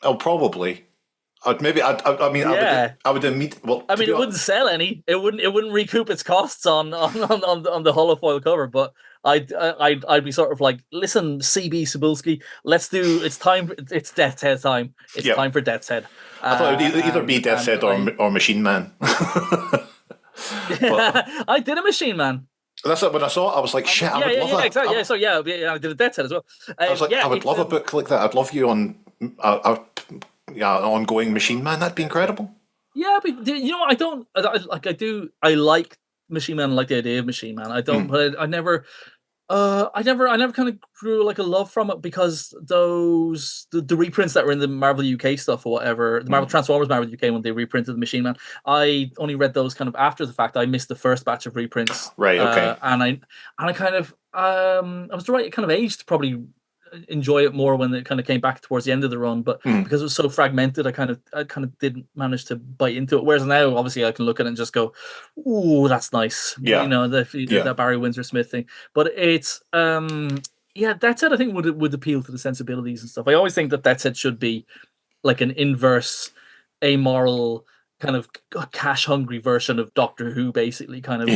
Oh, probably. I would immediately. Well, I mean, it wouldn't sell any. It wouldn't recoup its costs on the holofoil cover. But I'd be sort of like, listen, CB Cebulski, let's do. It's time. It's Death's Head time. It's time for Death's Head. I thought it would either be Death's Head or Machine Man. I did a Machine Man. That's it. When I saw it, I was like, shit, I would love that. Exactly. I did a Death's Head as well. I was like, I would love a book like that. I'd love you on an ongoing Machine Man. That'd be incredible. Yeah, but I like Machine Man. I like the idea of Machine Man. I don't, but I never kind of grew like a love from it, because the reprints that were in the Marvel UK stuff or whatever, the Marvel Transformers Marvel UK, when they reprinted the Machine Man, I only read those kind of after the fact. I missed the first batch of reprints. Right. Okay. And I kind of I was the right kind of age to probably enjoy it more when it kind of came back towards the end of the run, but because it was so fragmented, I kind of didn't manage to bite into it. Whereas now, obviously, I can look at it and just go, "Ooh, that's nice." Yeah, that Barry Windsor Smith thing. But it's That said, I think would appeal to the sensibilities and stuff. I always think that said should be like an inverse, amoral, kind of cash hungry version of Doctor Who, basically, kind of.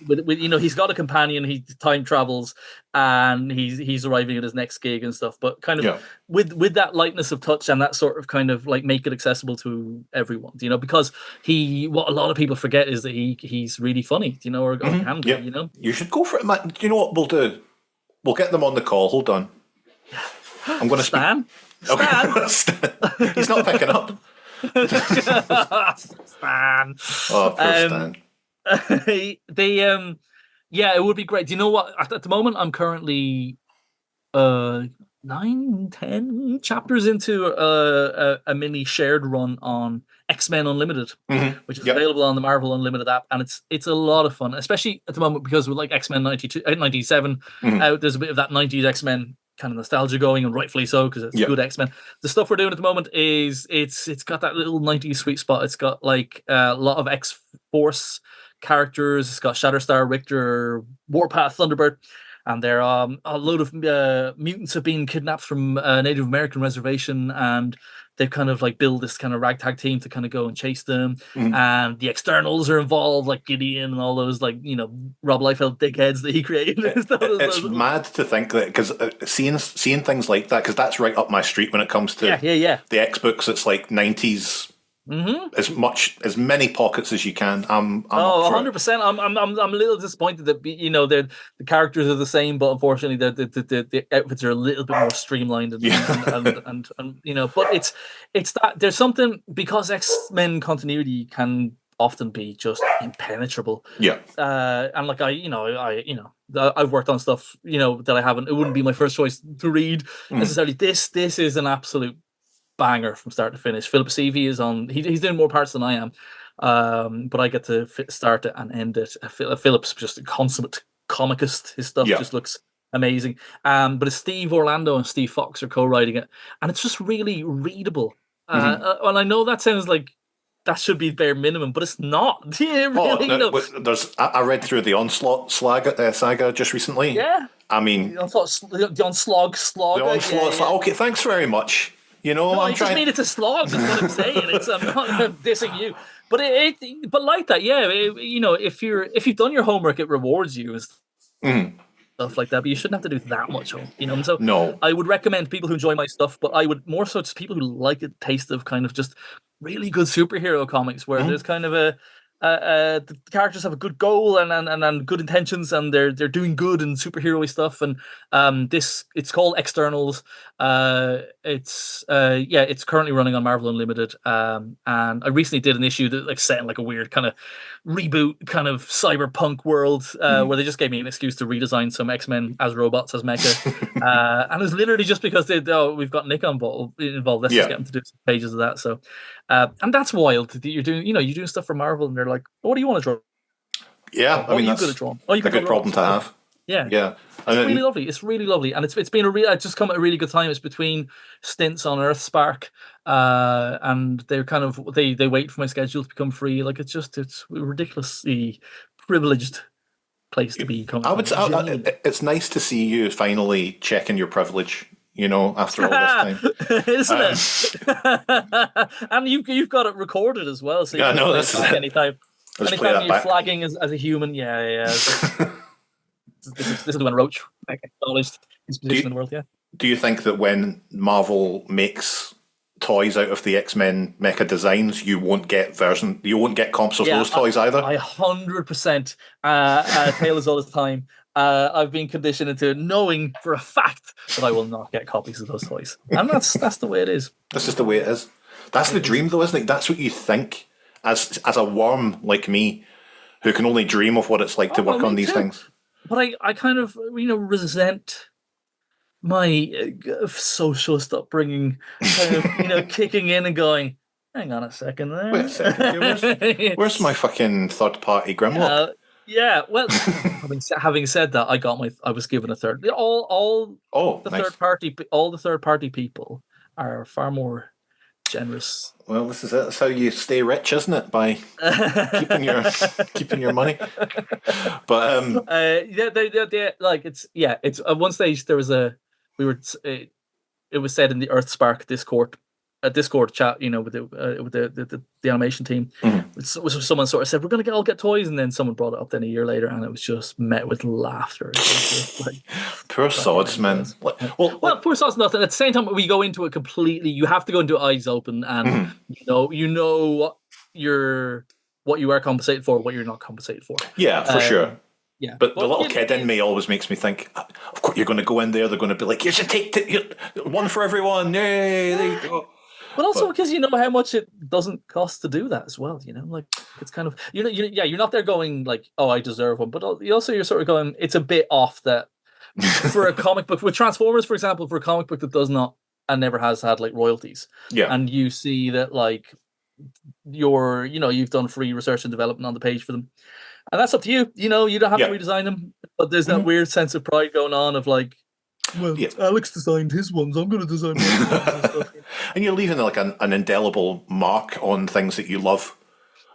With he's got a companion, he time travels, and he's arriving at his next gig and stuff, but kind of with that lightness of touch and that sort of kind of like make it accessible to everyone, because what a lot of people forget is that he's really funny, or can be, You should go for it, man. Do you know what we'll do? We'll get them on the call. Hold on. I'm going to Stan. Stan. He's not picking up. Stan. Oh, poor Stan. It would be great. Do you know what? At the moment, I'm currently 9-10 chapters into a mini shared run on X-Men Unlimited, which is available on the Marvel Unlimited app, and it's a lot of fun, especially at the moment, because with like X-Men 97 out, there's a bit of that 90s X-Men kind of nostalgia going, and rightfully so, because it's good X-Men. The stuff we're doing at the moment is it's got that little 90s sweet spot. It's got like a lot of X-Force characters. It's got Shatterstar, Richter, Warpath, Thunderbird, and there are a load of mutants have been kidnapped from a Native American reservation, and they've kind of like build this kind of ragtag team to kind of go and chase them. And the externals are involved, like Gideon and all those like Rob Liefeld dickheads that he created. It's mad to think that, because seeing things like that, because that's right up my street when it comes to the X books. It's like 90s. As many pockets as you can. I'm 100%. I'm a little disappointed that the characters are the same, but unfortunately the outfits are a little bit more streamlined and but it's that there's something, because X-Men continuity can often be just impenetrable. And like I've worked on stuff that I haven't. It wouldn't be my first choice to read necessarily. This is an absolute banger from start to finish. Philip Sevey is on. He's doing more parts than I am, but I get to start it and end it. Philip's just a consummate comicist. His stuff just looks amazing. But it's Steve Orlando and Steve Fox are co-writing it, and it's just really readable. And I know that sounds like that should be bare minimum, but it's not. I read through the Onslaught saga just recently. Yeah, I mean the Onslaught slog. Okay, thanks very much. I just mean it's a slog. Is what I'm saying. I'm not dissing you, but but like that, if you've done your homework, it rewards you and stuff like that. But you shouldn't have to do that much homework, So no, I would recommend people who enjoy my stuff, but I would more so just people who like a taste of kind of just really good superhero comics, where there's kind of the characters have a good goal and good intentions, and they're doing good and superhero stuff. And it's called Externals. It's currently running on Marvel Unlimited. And I recently did an issue that like set in like a weird kind of reboot kind of cyberpunk world where they just gave me an excuse to redesign some X-Men as robots as mecha. And it's literally just because we've got Nick involved. Let's just get him to do some pages of that. So and that's wild that you're doing stuff for Marvel and they're like, what do you want to draw? Yeah, I mean, that's a good problem to have. Yeah. It's really lovely. It's really lovely, and it's been it's just come at a really good time. It's between stints on Earthspark, and they're kind of they wait for my schedule to become free. Like it's a ridiculously privileged place to be. It's nice to see you finally checking your privilege. After all this time, isn't it? And you've got it recorded as well, so you can that's anytime you're flagging as a human. Yeah. This is when Roche acknowledged his position in the world. Yeah. Do you think that when Marvel makes toys out of the X-Men mecha designs, you won't get comps of those toys either? I 100% tale as old as time. I've been conditioned into knowing for a fact that I will not get copies of those toys, and that's the way it is. That's just the way it is. That's the dream, though, isn't it? That's what you think as a worm like me, who can only dream of what it's like to work on these things. But I kind of resent my socialist upbringing, kind of kicking in and going, hang on a second there. Wait a second, where's my fucking third party Grimlock? Yeah, well, having said that, I was given a third. All the third party people are far more generous. Well, this is it. That's how you stay rich, isn't it? By keeping your money. But it's at one stage there was it was said in the Earthspark Discord chat, with the animation team. Someone sort of said we're going to all get toys, and then someone brought it up then a year later, and it was just met with laughter. Poor sods, man. Well, poor sods, nothing. At the same time, we go into it completely. You have to go into it eyes open, and you know what you are compensated for, what you're not compensated for. Yeah, for sure. Yeah, but the little kid in me always makes me think, of course, you're going to go in there. They're going to be like, you should take one for everyone. Yay! There you go. But also because you know how much it doesn't cost to do that as well. Like it's kind of you're not there going like, oh, I deserve one, but you're sort of going, it's a bit off that for a comic book with Transformers, for example, for a comic book that does not and never has had like royalties. Yeah, and you see that like you've done free research and development on the page for them. And that's up to you. You don't have to redesign them, but there's that weird sense of pride going on of like, well, Alex designed his ones, I'm going to design my ones and stuff. And you're leaving like an indelible mark on things that you love.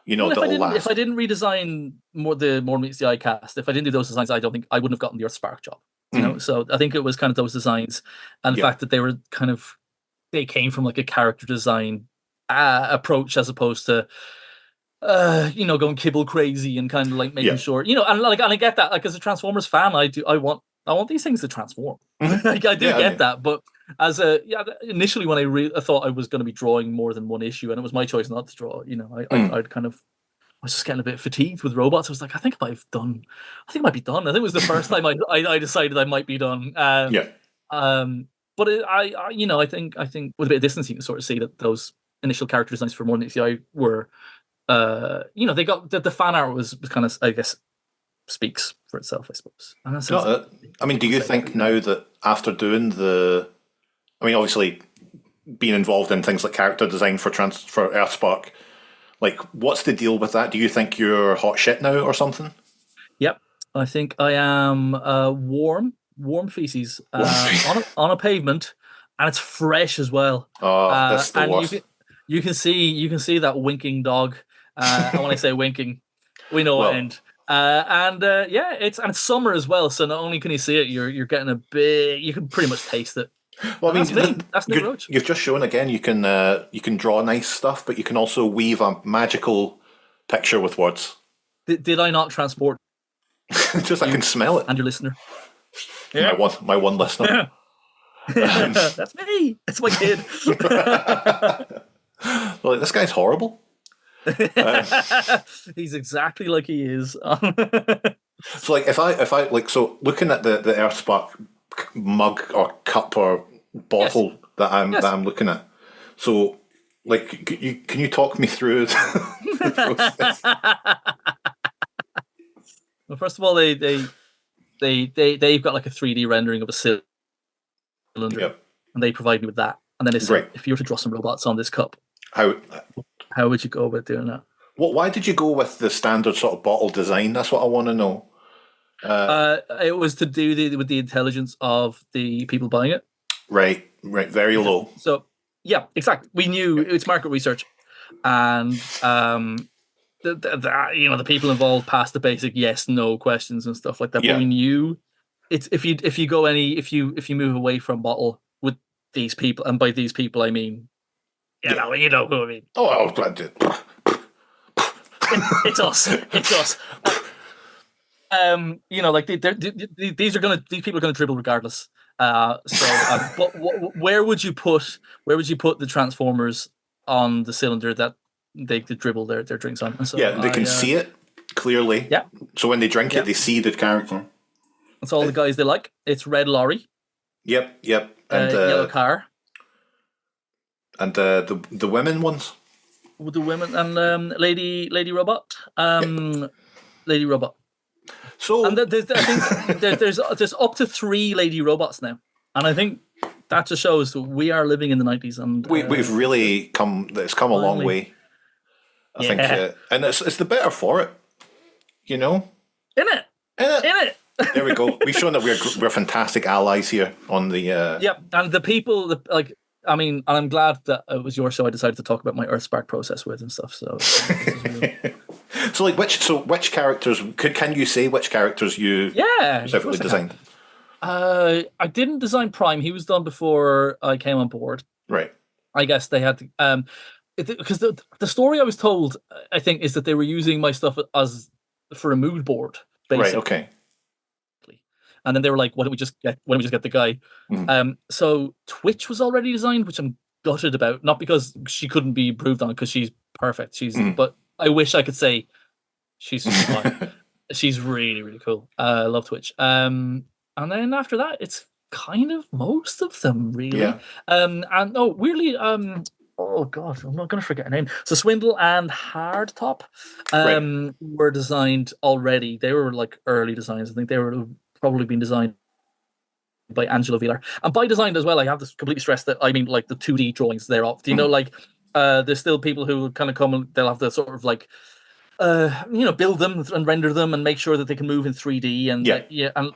If I didn't redesign the More Meets the Eye cast, if I didn't do those designs, I don't think I wouldn't have gotten the Earthspark job. So I think it was kind of those designs and the fact that they were they came from like a character design approach as opposed to going kibble crazy and kind of like making sure, and I get that. Like as a Transformers fan, I want these things to transform. Like I do get that, but initially when I thought I was going to be drawing more than one issue, and it was my choice not to draw. I was just getting a bit fatigued with robots. I was like, I think I might be done. I think it was the first time I decided I might be done. But I think with a bit of distance, you can sort of see that those initial character designs for More Than Meets the Eye were. They got the fan art was kind of, I guess, speaks for itself, I suppose. And that's do you think now that after doing obviously being involved in things like character design for Earthspark, like what's the deal with that? Do you think you're hot shit now or something? Yep, I think I am warm feces on a pavement, and it's fresh as well. Oh, that's the worst. You can see that winking dog. And when I say winking, we know what end. It's summer as well. So not only can you see it, you're getting you can pretty much taste it. Well, that's Nick Roche. You've just shown again. You can draw nice stuff, but you can also weave a magical picture with words. Did I not transport? Just I can smell it. And your listener. Yeah. My one listener. That's me. It's my kid. Well, this guy's horrible. He's exactly like he is. So like if I like so looking at the Earthspark mug or cup or bottle that I'm looking at. So like can you talk me through the process? Well, first of all, they've got like a 3D rendering of a cylinder, Yep. and they provide me with that. And then they say, Right. if you were to draw some robots on this cup, How would you go about doing that? why did you go with the standard sort of bottle design? That's what I want to know. It was to do with the intelligence of the people buying it. Right, very low. So yeah, exactly. We knew it's market research, and the people involved passed the basic yes no questions and stuff like that. Yeah. But we knew it's if you move away from bottle with these people, and by these people I mean you know who I mean. Oh, I was glad to. It's us. It's us. Like these people are gonna dribble regardless. But where would you put the Transformers on the cylinder that they could dribble their drinks on? And so they can see it clearly. Yeah. So when they drink it, they see the character. That's all the guys they like. It's red lorry. Yep. And yellow car. And the women ones. With the women and lady robot. Lady robot. So and I think there's up to 3 lady robots now, and I think that just shows that we are living in the 90s, and we've really come. It's come a long way. I think, and it's the better for it. You know, in it. There we go. We've shown that we're fantastic allies here on the. And the people and I'm glad that it was your show I decided to talk about my Earthspark process with and stuff. So. So like which characters can you say which characters you specifically designed? I didn't design Prime. He was done before I came on board. Right. I guess they had to because the story I was told, I think, is that they were using my stuff as for a mood board. Basically. Right. Okay. And then they were like, "Why don't we just get the guy?" Mm-hmm. So Twitch was already designed, which I'm gutted about. Not because she couldn't be improved on, because she's perfect. But I wish I could say she's fine. She's really, really cool. I love Twitch. And then after that, it's kind of most of them, really. Yeah. Weirdly, oh god, I'm not going to forget a name. So Swindle and Hardtop were designed already. They were like early designs. I think they were probably been designed by Angelo Villar. And by design as well, I have to completely stress that I mean like the 2D drawings thereof. Do you know, like there's still people who kind of come and they'll have to sort of like build them and render them and make sure that they can move in 3D and and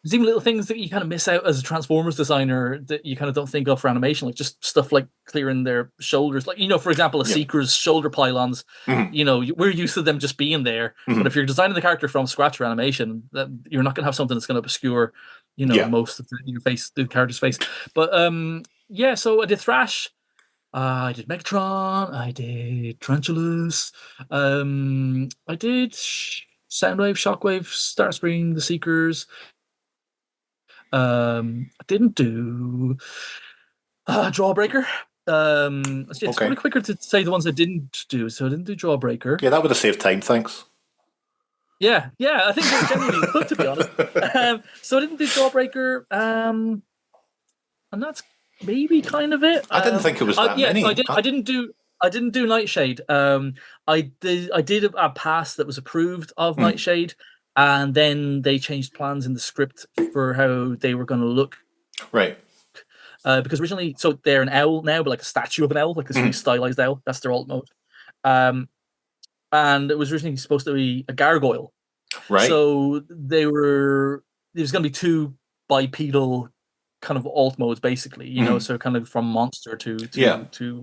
there's even little things that you kind of miss out as a Transformers designer that you kind of don't think of for animation, like just stuff like clearing their shoulders, like for example, Seeker's shoulder pylons. We're used to them just being there, but if you're designing the character from scratch for animation, that you're not going to have something that's going to obscure most of the character's face. But so I did Thrash. I did Megatron. I did Tarantulas. I did Soundwave, Shockwave, Starscream, the Seekers. I didn't do Jawbreaker. It's probably quicker to say the ones I didn't do. So I didn't do Jawbreaker. Yeah, that would have saved time. Thanks. Yeah, I think it genuinely could, to be honest. So I didn't do Jawbreaker, and that's maybe kind of it. I didn't think it was that many. I didn't do Nightshade. I did a pass that was approved of Nightshade, and then they changed plans in the script for how they were going to look. Right. Because originally, so they're an owl now, but like a statue of an owl, like this really stylized owl. That's their alt mode. And it was originally supposed to be a gargoyle. Right. So there was going to be 2 bipedal kind of alt modes, basically, so kind of from monster to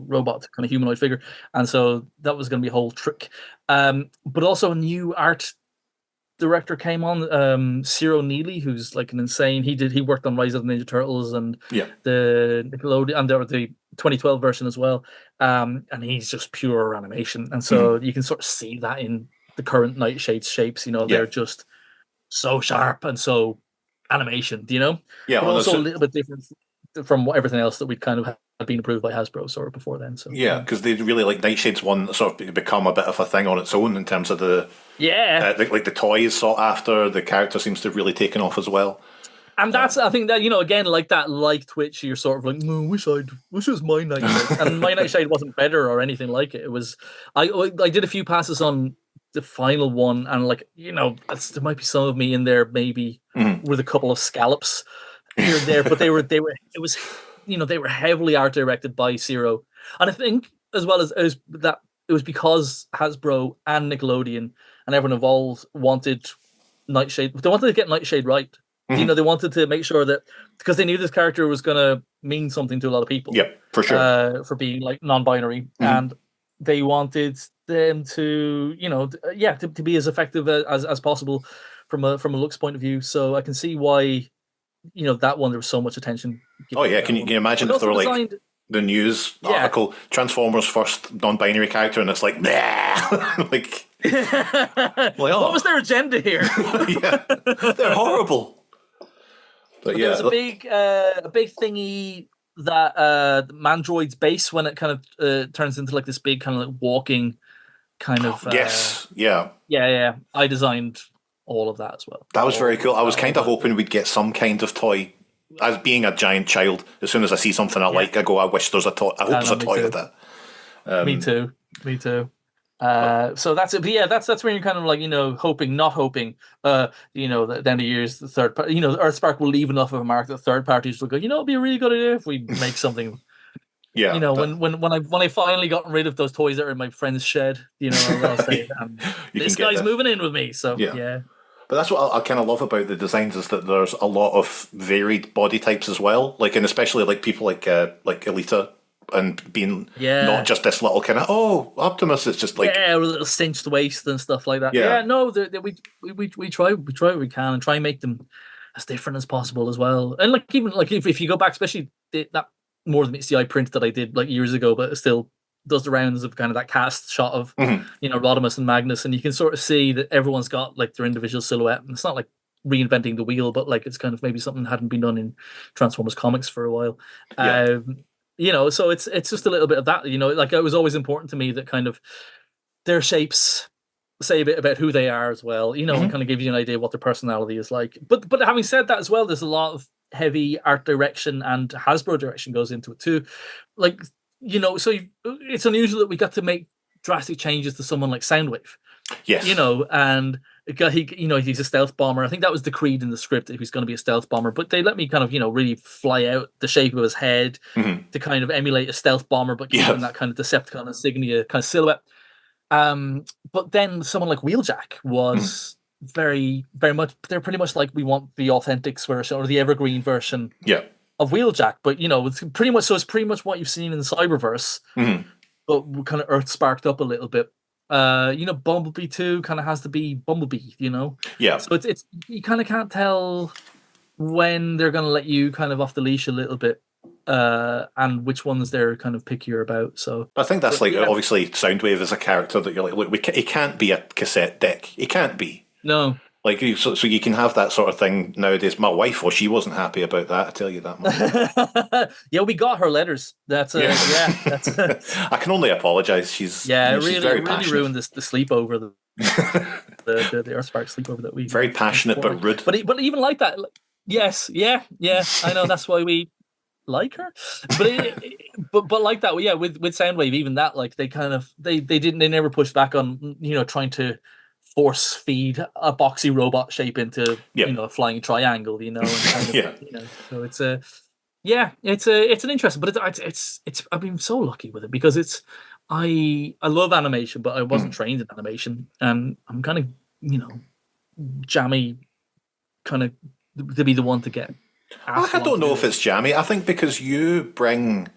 robot to kind of humanoid figure. And so that was going to be a whole trick. But also a new art director came on, Ciro Neely, who's like an insane. He worked on Rise of the Ninja Turtles and the Nickelodeon and the 2012 version as well. And he's just pure animation, and so you can sort of see that in the current Nightshade's shapes. They're just so sharp and so animation. But also a little bit from everything else that we'd kind of had been approved by Hasbro sort of before then. So yeah, because they really like Nightshade's one sort of become a bit of a thing on its own in terms of the the toy is sought after. The character seems to have really taken off as well. And that's, I think that, again, like Twitch, you're sort of like, no, wish it was my Nightshade. And my Nightshade wasn't better or anything like it. It was, I did a few passes on the final one, and like, there might be some of me in there maybe with a couple of scallops here and there, but they were heavily art directed by Zero. And I think as well as that, it was because Hasbro and Nickelodeon and everyone involved wanted Nightshade. They wanted to get Nightshade right. They wanted to make sure that, because they knew this character was going to mean something to a lot of people. Yeah, for sure. For being like non-binary, and they wanted them to, to be as effective as possible from a looks point of view. So I can see why, that one there was so much attention. Oh yeah, can you imagine if they were like the news article, Transformers first non-binary character, and it's like, nah, like, what was their agenda here? Yeah, they're horrible. But yeah, there's a big thingy that Mandroid's base, when it kind of turns into like this big kind of like walking kind of yeah. I designed all of that as well. That was very cool. I was kind of hoping we'd get some kind of toy. As being a giant child, as soon as I see something I like, I go, I wish there's a toy. I hope there's a toy of that. Me too. So that's it. But yeah, that's when you're kind of like, hoping, not hoping, that at the end of years, the third party, Earthspark will leave enough of a mark that third parties will go, it'd be a really good idea if we make something. Yeah. When I finally got rid of those toys that were in my friend's shed, I'll say, this guy's moving in with me. So yeah. But that's what I kind of love about the designs, is that there's a lot of varied body types as well. Like, and especially like people like Elita, and being not just this little kind of Optimus. It's just like with a little cinched waist and stuff like that. Yeah, no, we try what we can and try and make them as different as possible as well. And like even like if you go back, especially that more than meets the eye print that I did like years ago, but it still does the rounds of kind of that cast shot of Rodimus and Magnus, and you can sort of see that everyone's got like their individual silhouette, and it's not like reinventing the wheel, but like it's kind of maybe something that hadn't been done in Transformers comics for a while. So it's just a little bit of that, like it was always important to me that kind of their shapes say a bit about who they are as well, and kind of give you an idea what their personality is like. But having said that as well, there's a lot of heavy art direction and Hasbro direction goes into it too. Like, so it's unusual that we got to make drastic changes to someone like Soundwave. Yes. And he's a stealth bomber. I think that was decreed in the script that he was going to be a stealth bomber, but they let me kind of, really fly out the shape of his head to kind of emulate a stealth bomber, but keeping that kind of Decepticon insignia kind of silhouette. But then someone like Wheeljack was very, very much, they're pretty much like, we want the Authentics version or the Evergreen version of Wheeljack, but it's pretty much what you've seen in the Cyberverse, but kind of earth sparked up a little bit. Bumblebee 2 kind of has to be Bumblebee, Yeah. So it's you kind of can't tell when they're going to let you kind of off the leash a little bit, and which ones they're kind of pickier about. So I think that's obviously Soundwave is a character that you're like, look, he can't be a cassette deck. He can't be. No. Like, so you can have that sort of thing nowadays. My wife, she wasn't happy about that, I tell you that much. Yeah, we got her letters. That's that's I can only apologise. She's really very passionate. ruined the sleepover, the Earthspark sleepover that we very passionate but rude. But even like that, yes, yeah, I know that's why we like her. But like that, with Soundwave, even that, like they kind of they never pushed back on trying to force feed a boxy robot shape into a flying triangle, and kind of, so it's it's an interesting, but it's I've been so lucky with it because I love animation, but I wasn't trained in animation, and I'm kind of jammy, kind of to be the one to get. I don't know if it's jammy. I think because you bring,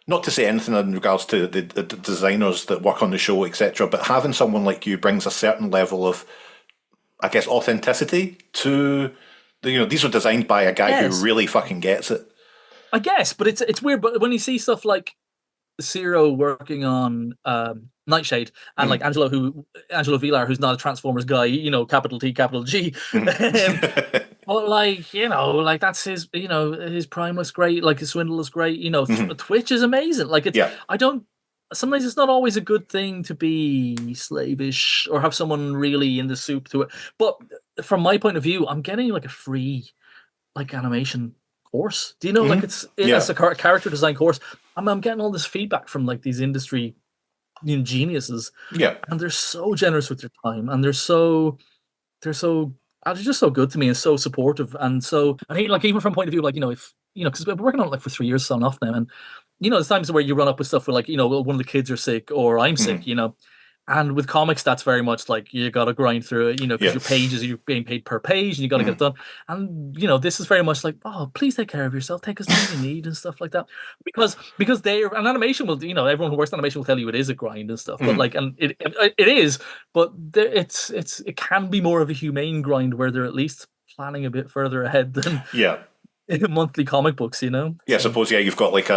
not to say anything in regards to the designers that work on the show, etc., but having someone like you brings a certain level of, I guess, authenticity to these are designed by a guy who really fucking gets it. I guess, but it's weird. But when you see stuff like Zero working on Nightshade and like Angelo Villar, who's not a Transformers guy, capital T, capital G. But like, like that's his, his Prime looks great, like his Swindle is great, Twitch is amazing. Like Yeah. sometimes it's not always a good thing to be slavish or have someone really in the soup to it. But from my point of view, I'm getting like a free like animation course. Do you know, like it's a character design course. I'm getting all this feedback from like these industry geniuses. Yeah. And they're so generous with their time, and they're just so good to me and so supportive. And so I think, like, even from point of view, like, if because we've been working on it like for 3 years on off now, and there's times where you run up with stuff where, like, one of the kids are sick or I'm sick, and with comics that's very much like you got to grind through it, because your pages, you're being paid per page and you got to get it done. And this is very much like, oh, please take care of yourself, take as long as you need and stuff like that, because an animation will, everyone who works in animation will tell you it is a grind and stuff, but like, and it is, but it can be more of a humane grind where they're at least planning a bit further ahead than monthly comic books, Yeah, I suppose, you've got like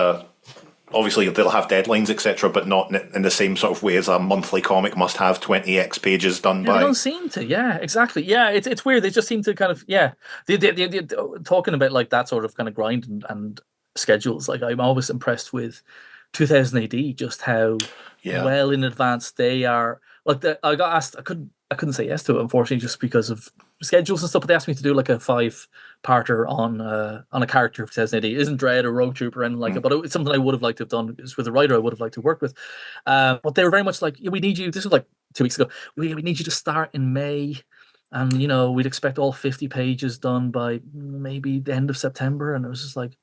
obviously they'll have deadlines, etc., but not in the same sort of way as a monthly comic must have 20x pages done by. They don't seem to, exactly. Yeah, it's weird. They just seem to kind of, they talking about like that sort of kind of grind and schedules. Like, I'm always impressed with 2000 AD, just how well in advance they are. Like, I got asked, I couldn't say yes to it, unfortunately, just because of schedules and stuff. But they asked me to do like a 5-parter on a character of 2000 AD. It isn't Dread or Rogue Trooper or anything like it, but it's something I would have liked to have done. It's with a writer I would have liked to work with. But they were very much like, we need you. This was like 2 weeks ago. We need you to start in May. And, we'd expect all 50 pages done by maybe the end of September. And it was just like,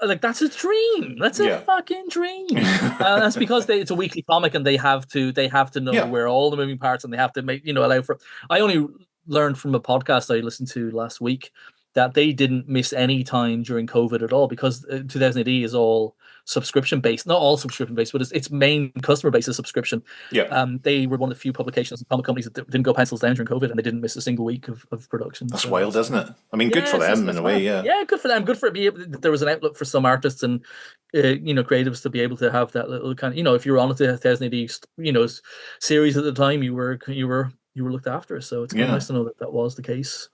like, that's a dream. That's a fucking dream. That's because it's a weekly comic, and they have to know where all the moving parts, and they have to make allow for. I only learned from a podcast I listened to last week that they didn't miss any time during COVID at all, because 2000 AD is all subscription based. Not all subscription based, but its main customer base is subscription. They were one of the few publications and comic companies that didn't go pencils down during COVID, and they didn't miss a single week of production. That's wild, isn't it? I mean, good for them in a way. Yeah, good for them. Good for it. There was an outlet for some artists and creatives to be able to have that little kind of, if you were on the 1000 AD series at the time, you were looked after. So it's kind of nice to know that was the case.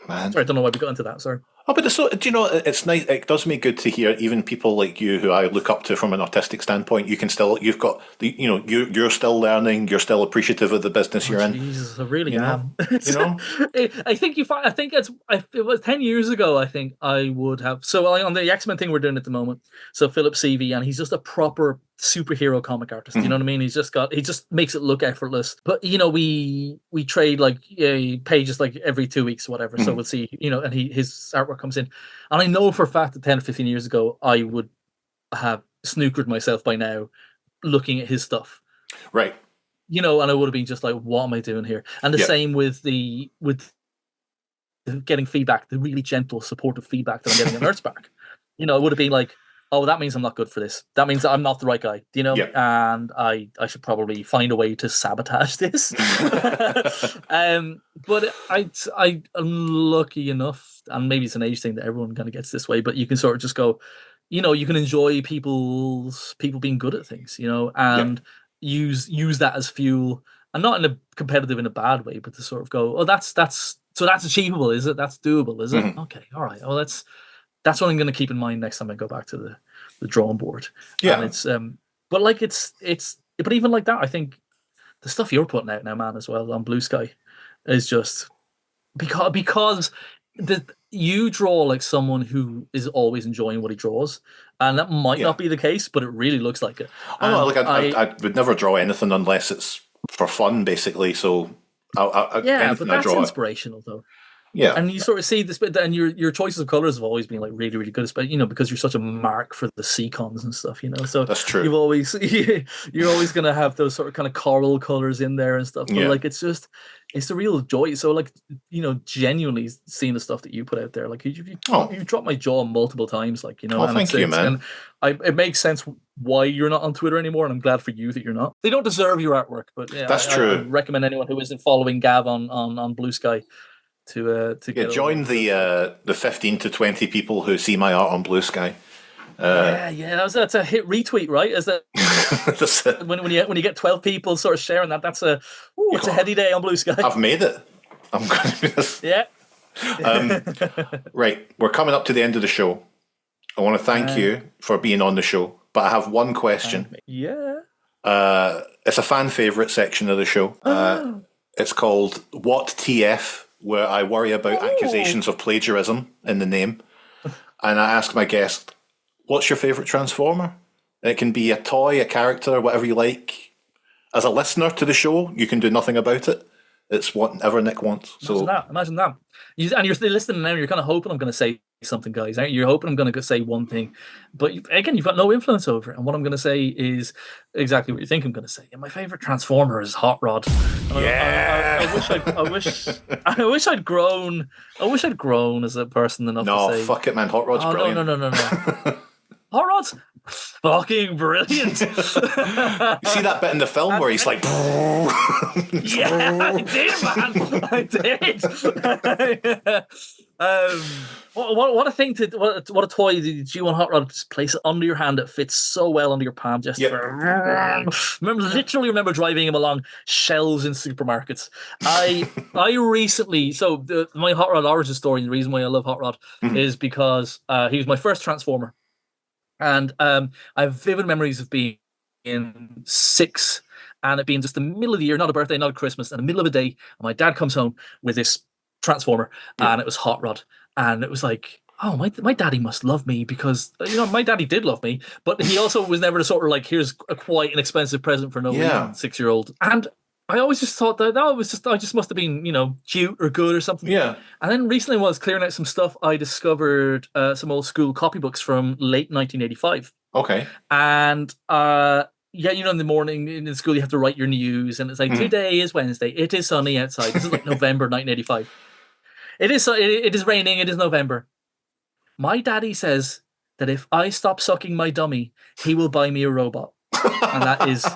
Man. Sorry, I don't know why we got into that. Sorry. Oh, but it's nice. It does me good to hear even people like you, who I look up to from an artistic standpoint. You've got you're still learning. You're still appreciative of the business you're in. Jesus, I really am. I think it was 10 years ago. I think I would have. So on the X-Men thing we're doing at the moment. So Philip CV, and he's just a proper superhero comic artist. You know what I mean? He just makes it look effortless. But we trade like pages like every 2 weeks, whatever. So we'll see, and his artwork comes in, and I know for a fact that 10 or 15 years ago I would have snookered myself by now looking at his stuff, right? And I would have been just like, what am I doing here? And the same with getting feedback, the really gentle, supportive feedback that I'm getting at Earthspark. It would have been like, oh, that means I'm not good for this. That means that I'm not the right guy, and I should probably find a way to sabotage this. But I'm lucky enough, and maybe it's an age thing that everyone kind of gets this way, but you can sort of just go, you can enjoy people being good at things, and use that as fuel, and not in a competitive, in a bad way, but to sort of go, oh, that's achievable, is it? That's doable, is it? Okay, all right. Well, that's what I'm going to keep in mind next time I go back to the drawing board. Yeah. And it's but like but even like that, I think the stuff you're putting out now, man, as well on Blue Sky, is just because you draw like someone who is always enjoying what he draws, and that might not be the case, but it really looks like it. Oh no, like I would never draw anything unless it's for fun, basically. So but that's inspirational though. Yeah, and you sort of see this, and your choices of colors have always been like really, really good, because you're such a mark for the Seacons and stuff, So that's true. You're always gonna have those sort of kind of coral colors in there and stuff. But like, it's a real joy. So like, genuinely seeing the stuff that you put out there, like you dropped my jaw multiple times, like Oh, thank you, man. And it makes sense why you're not on Twitter anymore, and I'm glad for you that you're not. They don't deserve your artwork, but that's true. I recommend anyone who isn't following Gav on Blue Sky to join the 15 to 20 people who see my art on Blue Sky. That's a hit retweet, right? Is that when you get 12 people sort of sharing that, it's a heady day on Blue Sky. I've made it. I'm going to be this. Yeah. Right, we're coming up to the end of the show. I want to thank you for being on the show, but I have one question. Yeah. It's a fan favourite section of the show. It's called What TF, where I worry about accusations of plagiarism in the name. And I ask my guest, what's your favourite Transformer? It can be a toy, a character, whatever you like. As a listener to the show, you can do nothing about it. It's whatever Nick wants. So Imagine that. And you're still listening now. You're kind of hoping I'm going to say something, guys. Aren't you? You're hoping I'm going to say one thing, but again, you've got no influence over it. And what I'm going to say is exactly what you think I'm going to say. And my favorite Transformer is Hot Rod. And I wish I'd grown. I wish I'd grown as a person enough to say. No, fuck it, man. Hot Rod's brilliant. No. Hot Rod's fucking brilliant. You see that bit in the film where he's like, yeah, I did, man. I did. What a thing what a toy. The G1 Hot Rod, just place it under your hand. It fits so well under your palm. Just literally remember driving him along shelves in supermarkets. I recently, my Hot Rod origin story, and the reason why I love Hot Rod is because he was my first Transformer. And I have vivid memories of being in 6 and it being just the middle of the year, not a birthday, not a Christmas, in the middle of a day. And my dad comes home with this Transformer and it was Hot Rod. And it was like, oh, my daddy must love me because, my daddy did love me, but he also was never the sort of like, here's a quite an expensive present for no reason, 6-year-old. And I always just thought that I just must have been, cute or good or something. Yeah. And then recently, while I was clearing out some stuff, I discovered some old school copybooks from late 1985. Okay. And in the morning in school you have to write your news, and it's like today is Wednesday. It is sunny outside. This is like November 1985. It is raining. It is November. My daddy says that if I stop sucking my dummy, he will buy me a robot, and that is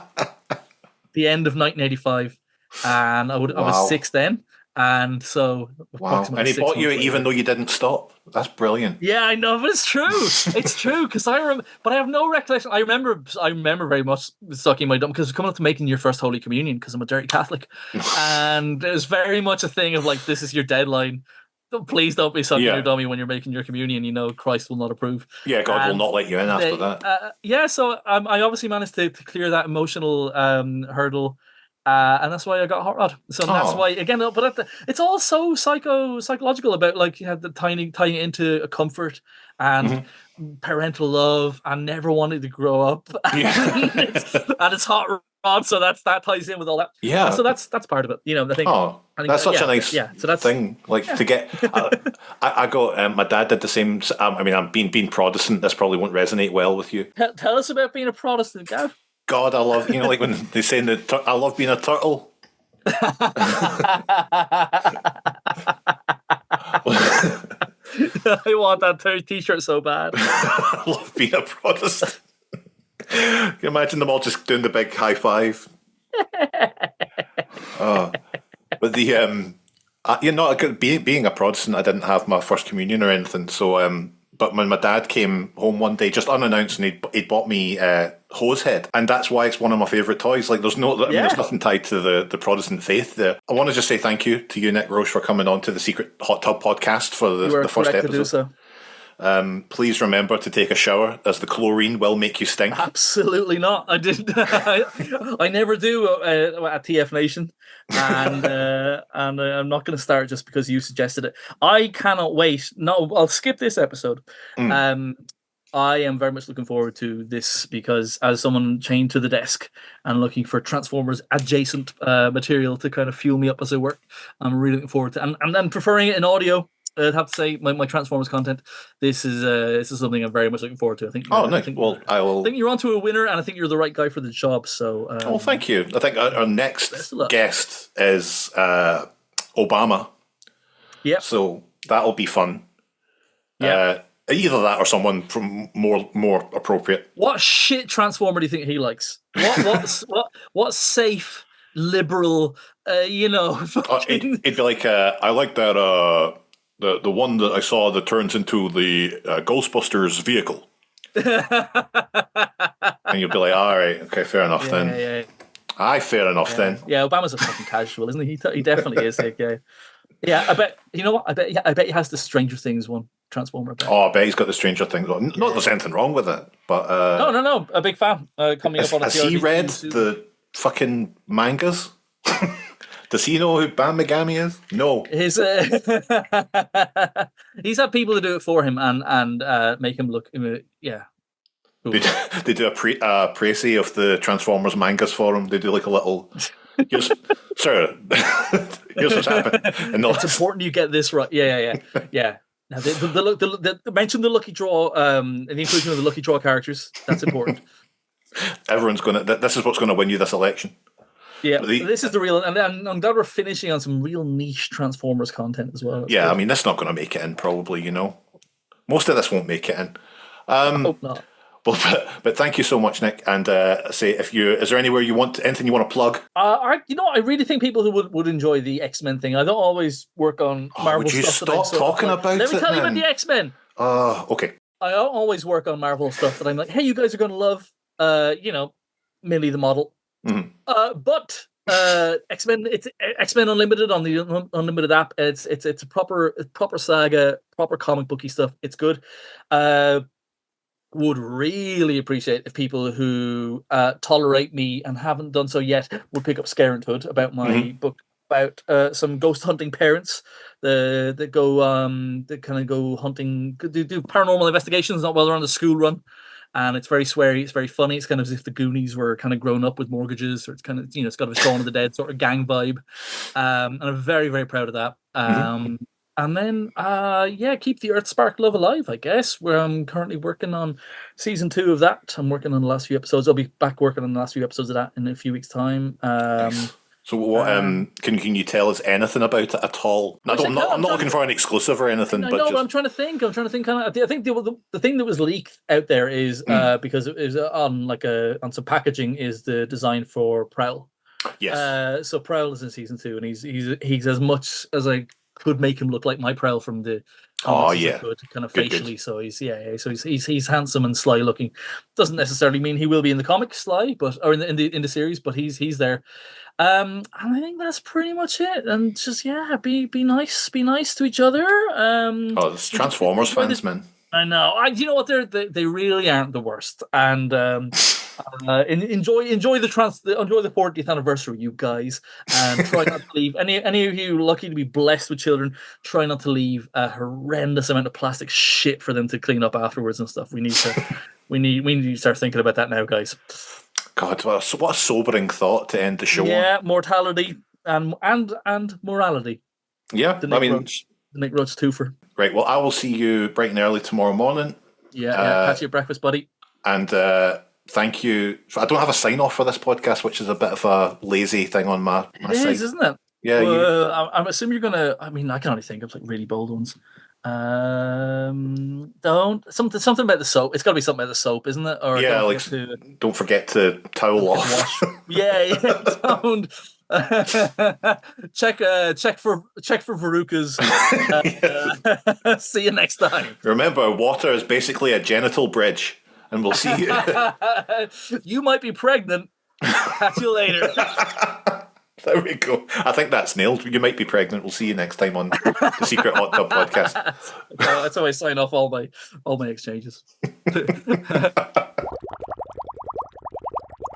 the end of 1985, and I was 6 then, and so and he bought you even though you didn't stop. That's brilliant. Yeah, I know, but it's true. It's true because I remember, but I have no recollection. I remember very much sucking my dummy because it's coming up to making your first Holy Communion because I'm a dirty Catholic, and it was very much a thing of like, this is your deadline. Please don't be sucking your dummy when you're making your communion. Christ will not approve. Yeah, God will not let you in after that. So I obviously managed to clear that emotional hurdle, and that's why I got Hot Rod. So that's why, again, but it's all so psychological about like you have the tying it into a comfort and parental love and never wanting to grow up. And it's Hot Rod. So that ties in with all that. Yeah. So that's part of it. I think. Oh, that's such a nice thing. Like to get. I got. My dad did the same. I'm being Protestant. This probably won't resonate well with you. Tell us about being a Protestant, Gav. God, I love. Like when they say I love being a turtle. I want that T-shirt so bad. I love being a Protestant. Can you imagine them all just doing the big high five? But being a Protestant, I didn't have my first communion or anything. So, but when my dad came home one day, just unannounced, and he'd bought me hose head, and that's why it's one of my favourite toys. Like, there's nothing tied to the Protestant faith there. I want to just say thank you to you, Nick Roche, for coming on to the Secret Hot Tub podcast for the first episode. To do so. Please remember to take a shower, as the chlorine will make you stink. Absolutely not. I didn't. I never do at TF Nation, and I'm not going to start just because you suggested it. I cannot wait. No, I'll skip this episode. I am very much looking forward to this because, as someone chained to the desk and looking for Transformers adjacent material to kind of fuel me up as I work, I'm really looking forward to, and preferring it in audio. I'd have to say my Transformers content. This is something I'm very much looking forward to. I think. Oh, nice. I think you're onto a winner, and I think you're the right guy for the job. So. Thank you. I think our next guest is Obama. Yeah. So that'll be fun. Yeah. Either that or someone from more appropriate. What shit Transformer do you think he likes? What safe liberal? It'd be like I like that. The one that I saw that turns into the Ghostbusters vehicle. And you'll be like, all right, okay, fair enough then. Yeah. Fair enough then. Yeah, Obama's a fucking casual, isn't he? He definitely is. Like, Yeah, I bet. You know what? I bet he has the Stranger Things one. Transformer. Oh, I bet he's got the Stranger Things on. Not that there's anything wrong with it, but No. A big fan. Coming up on a has he TRDQ read soon. the fucking mangas? Does he know who Bam Megami is? No. His he's had people to do it for him and make him look. Yeah. They do a précis of the Transformers mangas for him. They do like a little. Here's, sir, here's what's happened. And it's important you get this right. Yeah. Now, mention the lucky draw, and the inclusion of the lucky draw characters. That's important. Everyone's gonna. This is what's going to win you this election. Yeah, this is the real, and I'm glad we're finishing on some real niche Transformers content as well. Yeah, I mean, that's not going to make it in, probably. Most of this won't make it in. I hope not. Well, but thank you so much, Nick. And is there anywhere anything you want to plug? I really think people who would enjoy the X-Men thing. I don't always work on Marvel would you stuff. Stop talking about it. Let me tell you about the X-Men. Okay. I don't always work on Marvel stuff that I'm like, hey, you guys are going to love, Millie the model. Mm-hmm. But X-Men, it's X-Men Unlimited on the Unlimited app. It's a proper saga, proper comic booky stuff. It's good. Would really appreciate if people who tolerate me and haven't done so yet would pick up Scarenthood about my book about some ghost hunting parents that kind of go hunting, do paranormal investigations not while they're on the school run. And it's very sweary, it's very funny. It's kind of as if the Goonies were kind of grown up with mortgages, or it's kind of, it's got a Shaun of the Dead sort of gang vibe. And I'm very, very proud of that. And then, keep the Earth Spark Love alive, I guess, where I'm currently working on season 2 of that. I'm working on the last few episodes. I'll be back working on the last few episodes of that in a few weeks' time. Nice. So, what can you tell us anything about it at all? I'm not looking for an exclusive or anything. But I'm trying to think. Kind of. I think the thing that was leaked out there is because it was on some packaging is the design for Prowl. Yes. So Prowl is in season 2, and he's as much as I could make him look like my Prowl from the comics as I could, kind of facially. Good. So he's handsome and sly looking. Doesn't necessarily mean he will be in the comic sly, or in the series, but he's there. And I think that's pretty much it. And just be nice to each other. It's Transformers fans, man. I know. You know what? They really aren't the worst. And enjoy the 40th anniversary, you guys. And try not to leave any of you lucky to be blessed with children. Try not to leave a horrendous amount of plastic shit for them to clean up afterwards and stuff. We need to start thinking about that now, guys. God, what a sobering thought to end the show on. Yeah, mortality and morality. Yeah, the Nick Roche twofer. Right, well, I will see you bright and early tomorrow morning. Yeah, catch you at breakfast, buddy. And thank you. I don't have a sign-off for this podcast, which is a bit of a lazy thing on my side. It is, isn't it? Yeah. I'm assuming you're going to... I mean, I can only think of really bold ones. Something about the soap. It's got to be something about the soap, isn't it? Or don't forget to towel off. Yeah. Don't check for Verucas. See you next time. Remember, water is basically a genital bridge, and we'll see you. You might be pregnant. Catch you later. There we go. I think that's nailed. You might be pregnant. We'll see you next time on the Secret Hot Tub Podcast. That's how I sign off all my exchanges.